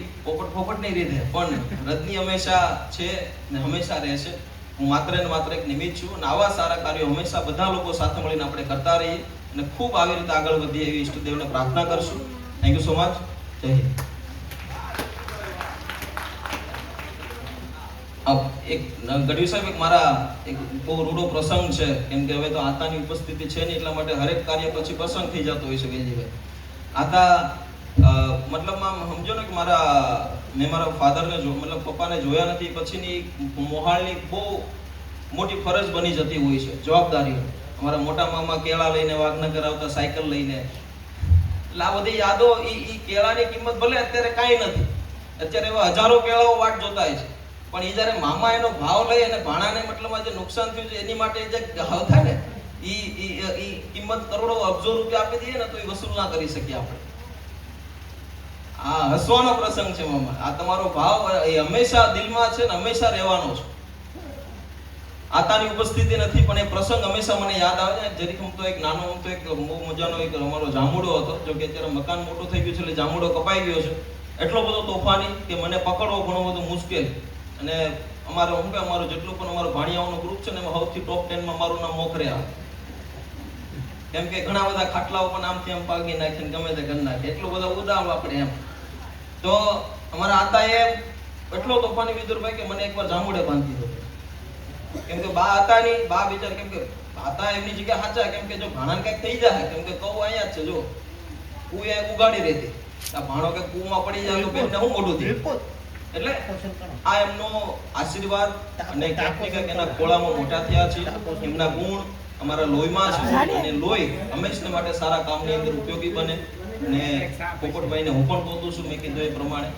પોપટની રીતે પણ રજની હંમેશા છે ને હંમેશા રહેશે. હું માત્ર ને માત્ર એક નિમિત્ત છું અને આવા સારા કાર્યો હંમેશા બધા લોકો સાથે મળીને આપણે કરતા રહીએ અને ખૂબ આવી રીતે આગળ વધીએ એવી ઈષ્ટદેવને પ્રાર્થના કરશું. Thank you so much. જય હિન્દ. એક ગઢવી સાહેબ, એક મારા એક બહુ રૂડો પ્રસંગ છે કેમ કે હવે તો આતાની ઉપસ્થિતિ છે નહીં એટલા માટે હરેક કાર્ય પછી પ્રસંગ થઈ જતો હોય છે. વેજીભાઈ આતા મતલબમાં સમજો ને કે મેં મારા ફાધરને મતલબ પપ્પાને જોયા નથી પછીની મોહાળની બહુ મોટી ફરજ બની જતી હોય છે, જવાબદારીઓ. અમારા મોટા મામા કેળા લઈને વાઘનગર આવતા, સાયકલ લઈને. એટલે આ બધી યાદો, ઈ કેળાની કિંમત ભલે અત્યારે કાંઈ નથી, અત્યારે એવા હજારો કેળાઓ વાટ જોતા હોય છે, પણ એ જ્યારે મામા એનો ભાવ લઈ અને ભાણાને મતલબમાં જે નુકસાન થયું છે એની માટે જે ભાવ થાય ને ઈ કિંમત કરોડો અબજો રૂપિયા આપી દઈએ ને તો એ વસૂલ ના કરી શકીએ આપણે. આ હસવાનો પ્રસંગ છે મામા. આ તમારો ભાવ એ હંમેશા દિલમાં છે ને હંમેશા રહેવાનો છે. આતાની ઉપસ્થિતિ નથી પણ એ પ્રસંગ હંમેશા મને યાદ આવે છે. જરીક હું તો એક નાનો હું તો એક બહુ મજાનો એક અમારો જામુડો હતો, જો કે અત્યારે મકાન મોટું થઈ ગયું છે એટલે જામુડો કપાઈ ગયો છે. એટલો બધો તોફાની કે મને પકડવો ઘણો બધો મુશ્કેલ. અને અમારો જેટલું પણ અમારો ભાણિયાઓનો ગ્રુપ છે ને એમાં સૌથી ટોપ 10 માં મારું નામ મોખરે આવે. કેમ કે ઘણા બધા ખાટલાઓ પણ આમથી આમ પાગી નાખીને ગમે તે કરી નાખે, એટલું બધા ઉદામ આપણે એમ. તો અમારા આતાએ એટલો તોફાની વિદુરભાઈ કે મને એકવાર જામુડે બાંધી દીધો. કેમ કે બા આતાની બા બિચાર, કેમ કે આતા એમની જગ્યા સાચા, કેમ કે જો ભાણાને કંઈક થઈ જાય, કેમ કે કહું અહીંયા જ છે, જો કુએ ઉગાડી રહેતી, આ ભાણો કે કુમાં પડી જાય તો બેનને હું મોઢું થઈ. એટલે આ એમનો આશીર્વાદ અને ક્યાંક એના ખોળામાં મોટા થયા છે, એમના ગુણ અમારા લોહીમાં છે અને લોહી હંમેશા માટે સારા કામની અંદર ઉપયોગી બને. અને પોપટભાઈને હું પણ કહું છું, મેં કીધું એ પ્રમાણે.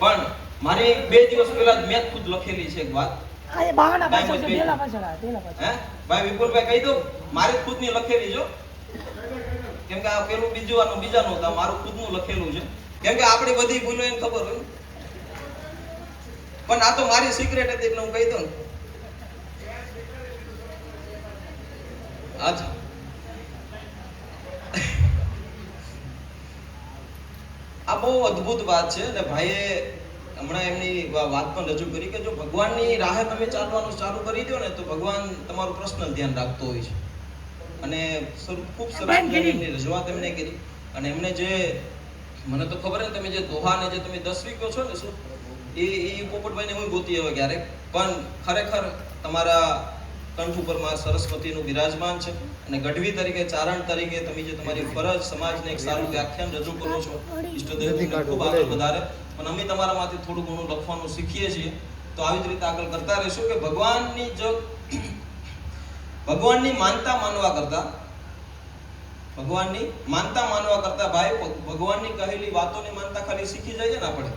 પણ મારી 2 દિવસ પહેલા જ મેં ખુદ લખેલી છે એક વાત. ભાઈ વિપુલભાઈ કહી દો, મારી ખુદની લખેલી જો, કેમ કે આ પેલું બીજાનું હતા, મારું ખુદનું લખેલું છે. કેમ કે આપણી બધી ભૂલો એને ખબર હોય, પણ આ તો મારી સિક્રેટ હતી એટલે હું કહી દઉં. અચ્છા, આ બહુ અદ્ભુત વાત છે અને ભાઈએ હમણાં એમની વાત પણ રજૂ કરી કે જો ભગવાનની રાહે તમે ચાલવાનું ચાલુ કરી દો ને તો ભગવાન તમારું પર્સનલ ધ્યાન રાખતો હોય છે. અને ખૂબ સરસ એમની રજૂઆત એમને કરી. અને એમને જે મને તો ખબર ને તમે જે દોહાને જે તમે 10 વીક્યો છો ને શું એ પોપટભાઈને હું ગોતી હવે ક્યારેક, પણ ખરેખર તમારા કંઠ ઉપર માં સરસ્વતીનું બિરાજમાન છે. અને ગઢવી તરીકે, ચારણ તરીકે તમે જે તમારી ફરજ સમાજને એક સારું વ્યાખ્યાન રજૂ કરો છો, ઈષ્ટદેવને ખૂબ આગળ વધારે. પણ અમે તમારામાંથી થોડું ઘણું લખવાનું શીખીએ છીએ, તો આવી જ રીતે આગળ કરતા રહીશું કે ભગવાનની માનતા માનવા કરતા ભાઈ ભગવાનની કહેલી વાતોની માનતા ખાલી શીખી જઈએ ને આપણે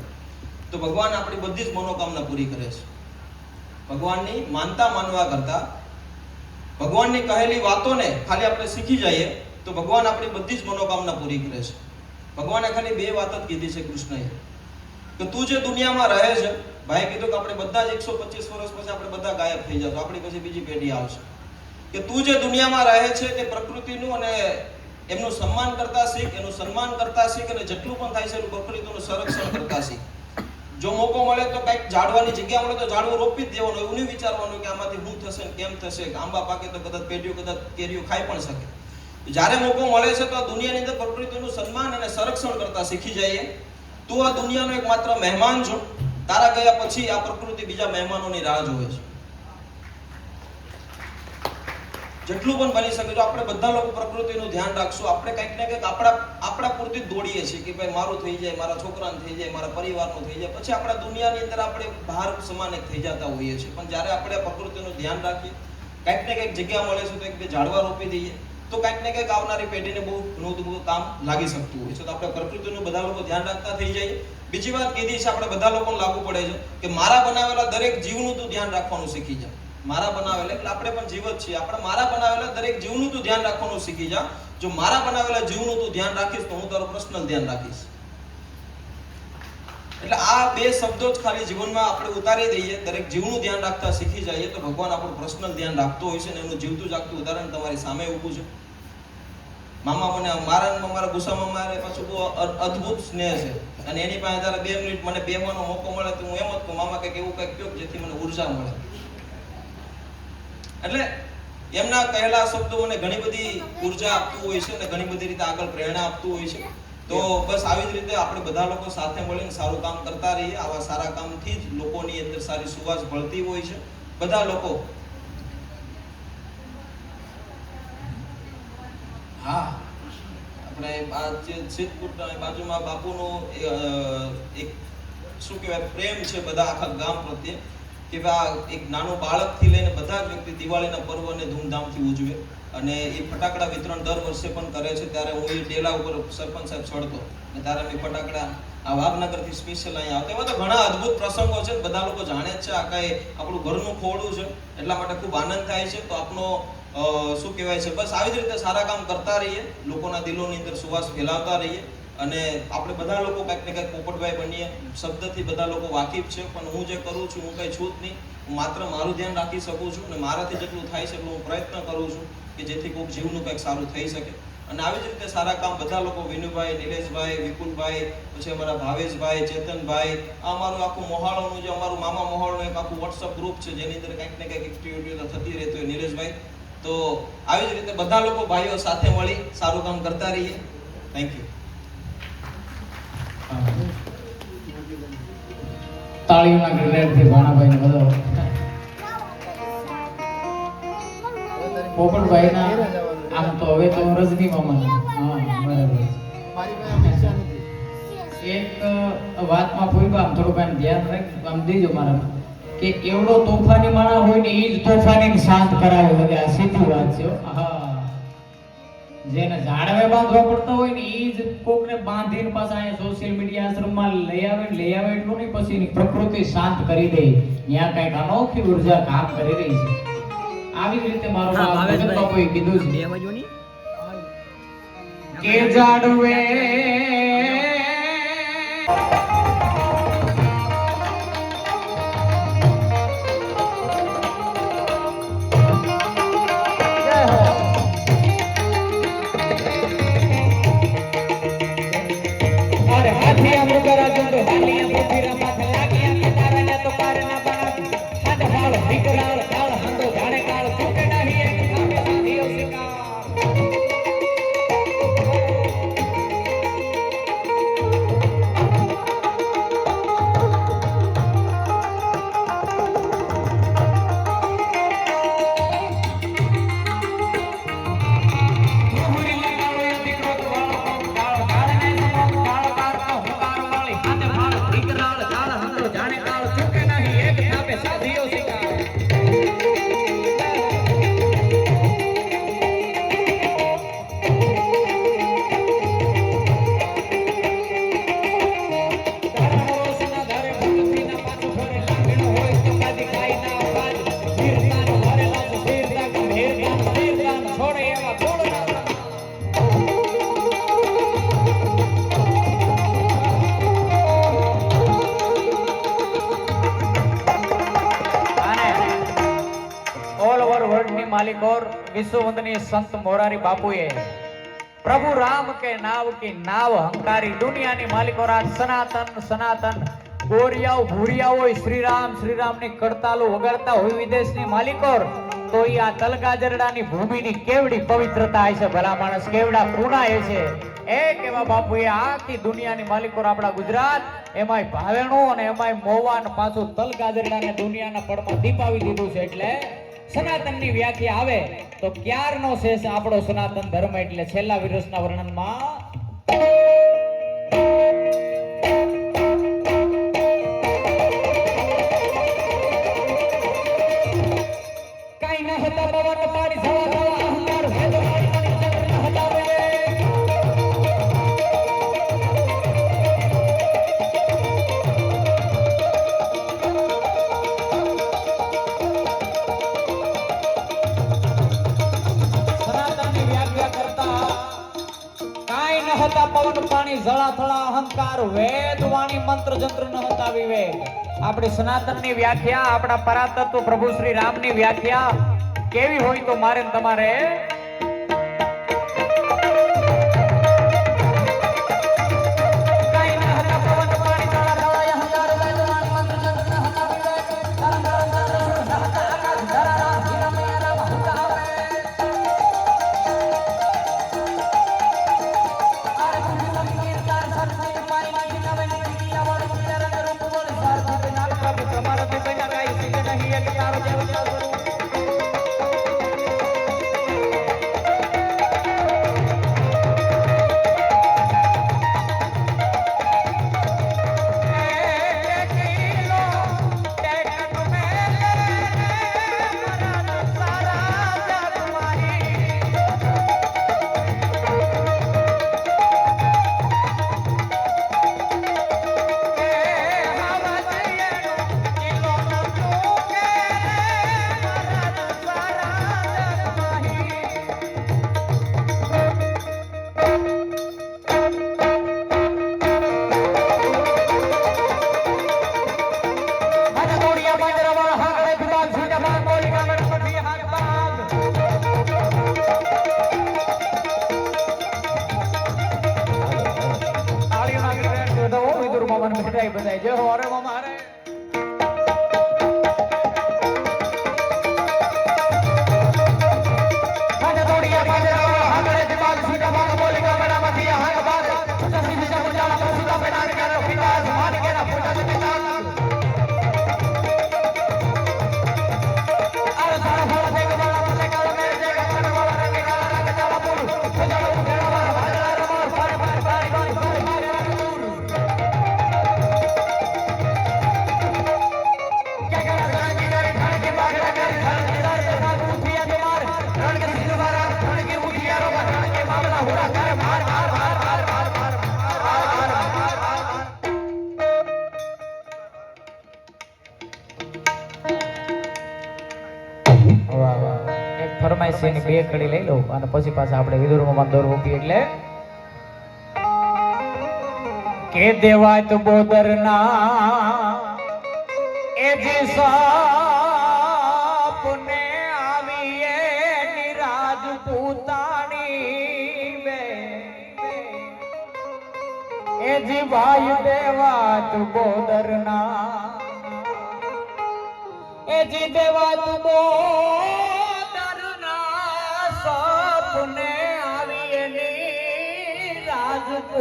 તો ભગવાન આપણી બધી જ મનોકામના પૂરી કરે છે. ભગવાનની માનતા માનવા કરતા ભગવાનની કહેલી વાતોને ખાલી આપણે શીખી જઈએ તો ભગવાન આપણી બધી જ મનોકામના પૂરી કરે છે. ભગવાને ખાલી 2 વાત જ કીધી છે કૃષ્ણએ કે તું જે દુનિયામાં રહે છે, ભાઈ કીધું કે આપણે બધા જ 125 વર્ષ પછી આપણે બધા ગાયબ થઈ જશું, આપણી પછી બીજી પેઢી આવશે. કે તું જે દુનિયામાં રહે છે તે પ્રકૃતિનું અને એમનું સન્માન કરતા શીખ, એનું સન્માન કરતા શીખ, અને જેટલું પણ થાય છે એટલું પ્રકૃતિનું સંરક્ષણ કરતા શીખ. જો મોકો મળે તો કંઈક ઝાડવાની જગ્યા મળે તો ઝાડવું રોપી જ દેવાનું, એવું નહીં વિચારવાનું કે આમાંથી શું થશે ને કેમ થશે. આંબા પાકે તો કદાચ પેઢીઓ કદાચ કેરીઓ ખાઈ પણ શકે. જ્યારે મોકો મળે છે તો આ દુનિયાની અંદર પ્રકૃતિનું સન્માન અને સંરક્ષણ કરતા શીખી જઈએ. તું આ દુનિયાનો એક માત્ર મહેમાન છો. તારા ગયા પછી આ પ્રકૃતિ બીજા મહેમાનોની રાહ જોવે છે. જેટલું પણ બની શકે જો આપણે બધા લોકો પ્રકૃતિનું ધ્યાન રાખશું, આપણે કંઈક ને કંઈક આપણા પૂરતી જ દોડીએ છીએ કે ભાઈ મારું થઈ જાય, મારા છોકરાનું થઈ જાય, મારા પરિવારનું થઈ જાય, પછી આપણા દુનિયાની અંદર આપણે બહાર સમાન એક થઈ જતા હોઈએ છીએ. પણ જ્યારે આપણે પ્રકૃતિનું ધ્યાન રાખીએ, કંઈક ને કંઈક જગ્યા મળે છે તો એક બે ઝાડવા રોપી દઈએ તો કંઈક ને કંઈક આવનારી પેઢીને બહુ ઘણું કામ લાગી શકતું હોય છે. તો આપણે પ્રકૃતિનું બધા લોકો ધ્યાન રાખતા થઈ જઈએ. બીજી વાત કીધી છે આપણે બધા લોકોને લાગુ પડે છે કે મારા બનાવેલા દરેક જીવનું તું ધ્યાન રાખવાનું શીખી જા. મારા બનાવેલા એટલે આપણે પણ જીવ જ છીએ. આપણે મારા બનાવેલા દરેક જીવનું તું ધ્યાન રાખવાનું શીખી જા. જો મારા બનાવેલા જીવનું તું ધ્યાન રાખીશ તો હું તારું પર્સનલ ધ્યાન રાખીશ. એટલે આ બે શબ્દો જ ખાલી જીવનમાં આપણે ઉતારી દઈએ, દરેક જીવનું ધ્યાન રાખતા શીખી જઈએ તો ભગવાન આપણું પર્સનલ ધ્યાન રાખતો હોય છે. અને એનું જીવતું જાગતું ઉદાહરણ તમારી સામે ઊભું છે. મામા મને મારા ગુસ્સામાં મારે પાછું બહુ અદ્ભુત સ્નેહ છે, અને એની પાસે જયારે 2 મિનિટ મને બેહવાનો મોકો મળે તો હું એમ જ કહું મામા કંઈક એવું કંઈક કહો જેથી મને ઉર્જા મળે. એટલે એમના કહેલા શબ્દો મને ઘણી બધી ઉર્જા આપતું હોય છે અને ઘણી બધી રીતે આગળ પ્રેરણા આપતું હોય છે. તો બસ આવી જ રીતે આપણે બધા લોકો સાથે મળીને સારું કામ કરતા રહીએ. આવા સારા કામથી જ લોકોની અંદર સારી સુવાસ ભળતી હોય છે. બધા લોકો હા આપણે આ જે સિદ્ધપુરના બાજુમાં બાપુનો એક શું કહેવાય પ્રેમ છે બધા આખા ગામ પ્રત્યે કે એક નાનું બાળકથી લઈને બધા જ વ્યક્તિ દિવાળીના પર્વને ધૂમધામથી ઉજવે. અને એ ફટાકડા વિતરણ દર વર્ષે પણ કરે છે. ત્યારે હું એ ડેલા ઉપર સરપંચ સાહેબ ચડતો અને ત્યારે મેં ફટાકડા આ વાઘનગરથી સ્પેશિયલ અહીંયા આવતા. એવા તો ઘણા અદ્ભુત પ્રસંગો છે, બધા લોકો જાણે જ છે. આ કાંઈ આપણું ઘરનું ખોળું છે, એટલા માટે ખૂબ આનંદ થાય છે. તો આપનો શું કહેવાય છે, બસ આવી જ રીતે સારા કામ કરતા રહીએ, લોકોના દિલોની અંદર સુવાસ ફેલાવતા રહીએ. અને આપણે બધા લોકો કંઈક ને કંઈક પોપટભાઈ બનીએ. શબ્દથી બધા લોકો વાકેફ છે, પણ હું જે કરું છું હું કંઈ છું જ નહીં. હું માત્ર મારું ધ્યાન રાખી શકું છું અને મારાથી જેટલું થાય છે એટલું હું પ્રયત્ન કરું છું કે જેથી કોઈક જીવનું કંઈક સારું થઈ શકે. અને આવી જ રીતે સારા કામ બધા લોકો વિનુભાઈ, નિલેશભાઈ, વિપુલભાઈ, પછી અમારા ભાવેશભાઈ, ચેતનભાઈ, આ અમારું આખું મોહાળોનું જે અમારું મામા મોહાળનું એક આખું વોટ્સઅપ ગ્રુપ છે જેની અંદર કંઈક ને કંઈક એક્ટિવિટીઓ થતી રહેતી હોય નિલેશભાઈ. તો આવી જ રીતે બધા લોકો ભાઈઓ સાથે મળી સારું કામ કરતા રહીએ. Thank you. તાળીઓના ગ્રેડથી ભાણાભાઈને વધાવો. પોપટભાઈના આમ તો હવે તો રજની મામા. હા બરાબર. એક વાતમાં પૂછવા આમ થોડુંક આમ ધ્યાન રાખ આમ દેજો મારા કે એવડો તોફાની માણસ હોય ને એ જ તોફાની શાંત કરાવે છે. આ સીધી વાત છે. હા, જેને ઝાડવે બાંધવા પડતા હોય ને એ જ કોકને બાંધીને પાછા અહીંયા સોશિયલ મીડિયા આશ્રમમાં લઈ આવે એટલું નહીં, પછી એની પ્રકૃતિ શાંત કરી દે. ત્યાં કંઈક અનોખી ઉર્જા કામ કરી રહી છે. આવી જ રીતે મારો બાપુએ કીધું છે કે ઝાડવે માલિકોર વિશ્વ વંદનીય સંત મોરારી બાપુએ प्रभु राम के नाव की नाव हंकारी दुनियानी मालिको राज सनातन सनातन गोरियाओ भूरियाओ श्री राम ની કડતાલો વગાડતા હોય વિદેશની માલિકો તો ઈ આ તલગાજરડાની ભૂમિની કેવડી પવિત્રતા છે ભલા માણસ કેવડા પૂર્ણા છે એ કેવા બાપુએ આખી દુનિયાની માલિકો આપણા ગુજરાત એમાંય ભાવેણું અને એમાંય મોવાન પાછું તલગાજરડાને દુનિયાના પડમાં દીપાવી દીધું છે એટલે સનાતનની વ્યાખ્યા આવે તો ક્યારનો છે આપણો સનાતન ધર્મ એટલે છેલ્લા વિરસના વર્ણનમાં કાઈ ન હતા પવન પાણી થવા થવા અહંકાર ભેદ વાળી મણી ચક્ર ન હટાવે સનાતનની વ્યાખ્યા કરતા કાઈ ન હતા પવન પાણી જળા થળા અહંકાર વેદ વાણી મંત્ર જંત્ર ન હતા વિવેક આપણી સનાતનની વ્યાખ્યા આપણા પરાતત્વ પ્રભુ શ્રી રામની વ્યાખ્યા કેવી હોય તો મારે ને તમારે બધાય જે હો અરે મારે ફરમાઈશની બે કડી લઈ લો અને પછી પાછા આપણે વિદુરમાં દોર મૂકી એટલે કે દેવાય તો બોદરના એ જી સાપને આવીએ નિરાજ પૂતાણી બે એ જી ભાઈ દેવા તો બોદરના એ જી દેવા તો સપને આવીએ ની રાજપૂતાણી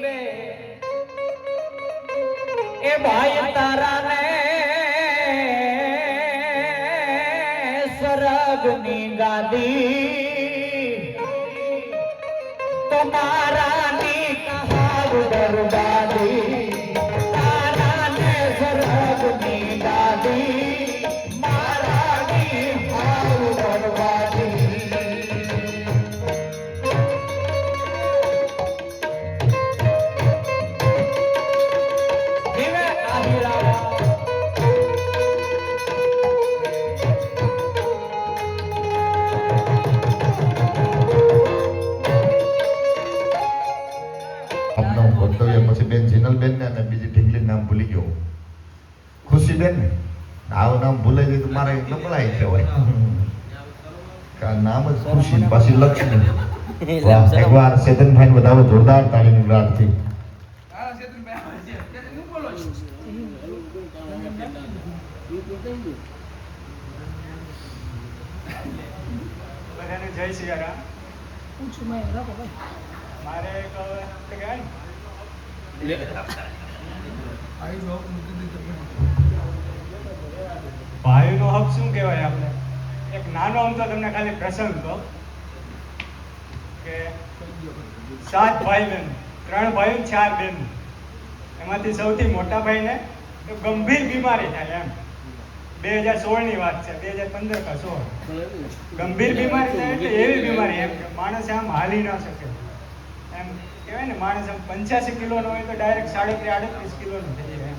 બે એ ભાઈ તારાને સરગની ગાદી તમારાની કહાવ દરબાદી તારાને સરગની ગાદી બેન જીનલબેન ને અને બીજી ઢીંગલી નામ ભૂલી ગયો ખુશીબેન ને આવું નામ ભૂલાઈ ગયું તો મારે નબળાઈ કહેવાય કા નામ જ ખુશી પાછી લક્ષ્મી વાહ એકવાર ચેતનભાઈ બતાવો જોરદાર તાળીની ગરાટથી બધાને જય સિયારામ. મારે એક કહેવાય ને ભાઈનો હક શું કહેવાય આપણે? એક નાનો આમ તો તમને ખાલી પ્રસંગ કહો કે 7 ભાઈ બહેન, 3 ભાઈઓ 4 બહેન, એમાંથી સૌથી મોટા ભાઈને તો ગંભીર બીમારી થાય એમ. 2016 ની વાત છે, 2015 કા 16 ગંભીર બીમારી થાય એટલે એવી બીમારી એમ કે માણસ આમ હાલી ના શકે એમ કહેવાય ને. માણસ આમ 85 કિલોનો હોય તો ડાયરેક્ટ 37-38 કિલોનો થઈ જાય એમ.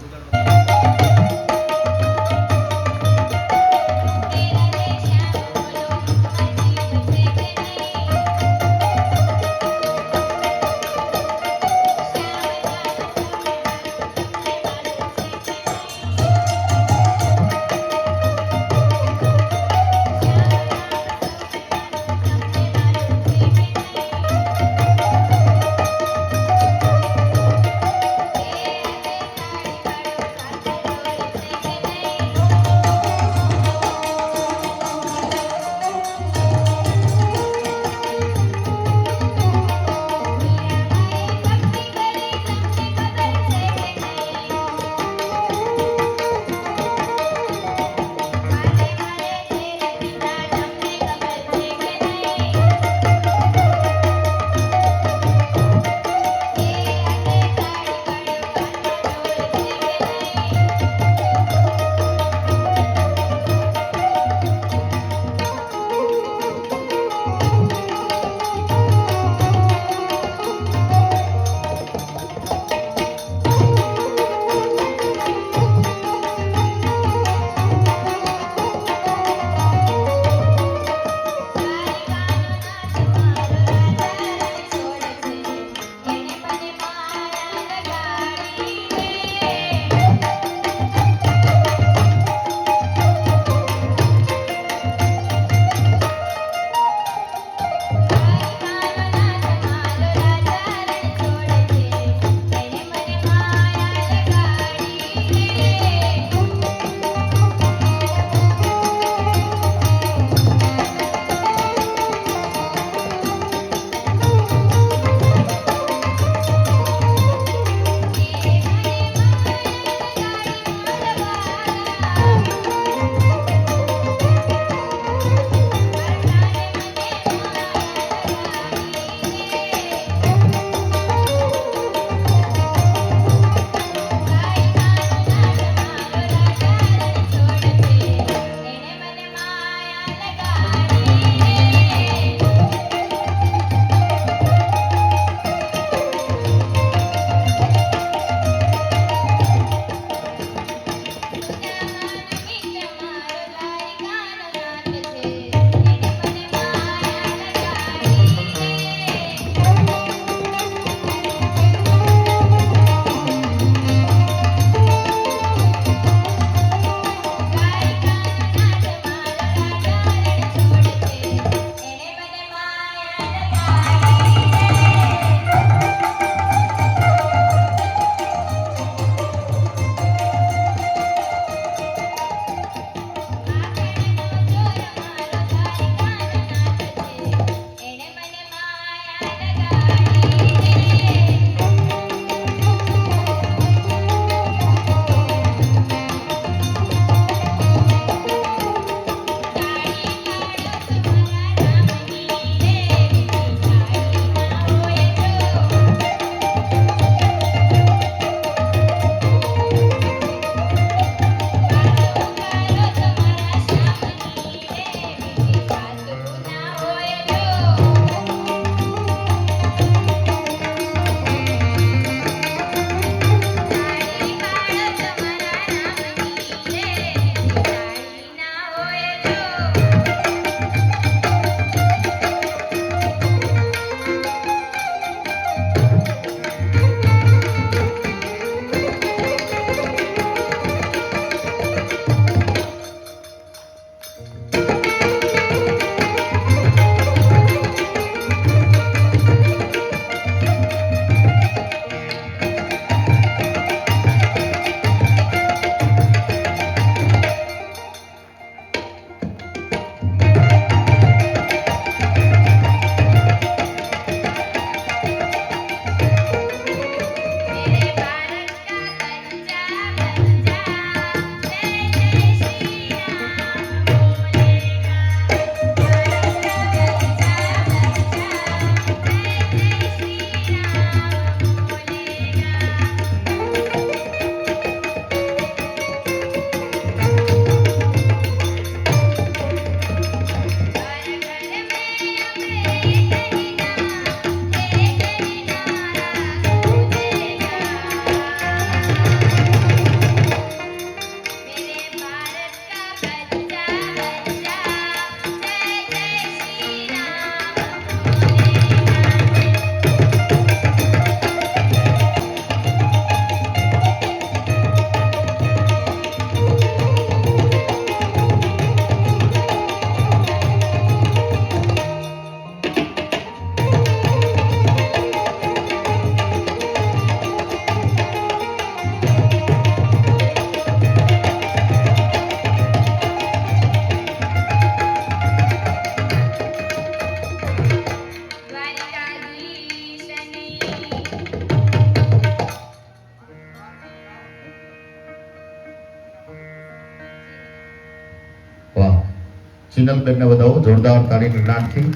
સિનલબેનને વધાવો જોરદાર તાળીની નાદથી.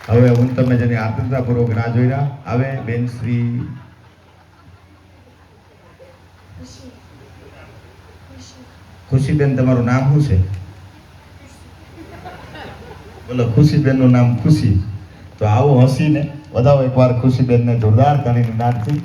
હવે હું તમે જેની આતુરતાપૂર્વક રાહ જોઈ રહ્યા આવે બેન શ્રી ખુશીબેન, તમારું નામ શું છે? બોલો. ખુશીબેનનું નામ ખુશી. તો આવો હસીને વધાવો એકવાર ખુશીબેનને જોરદાર તાળીની નાદથી.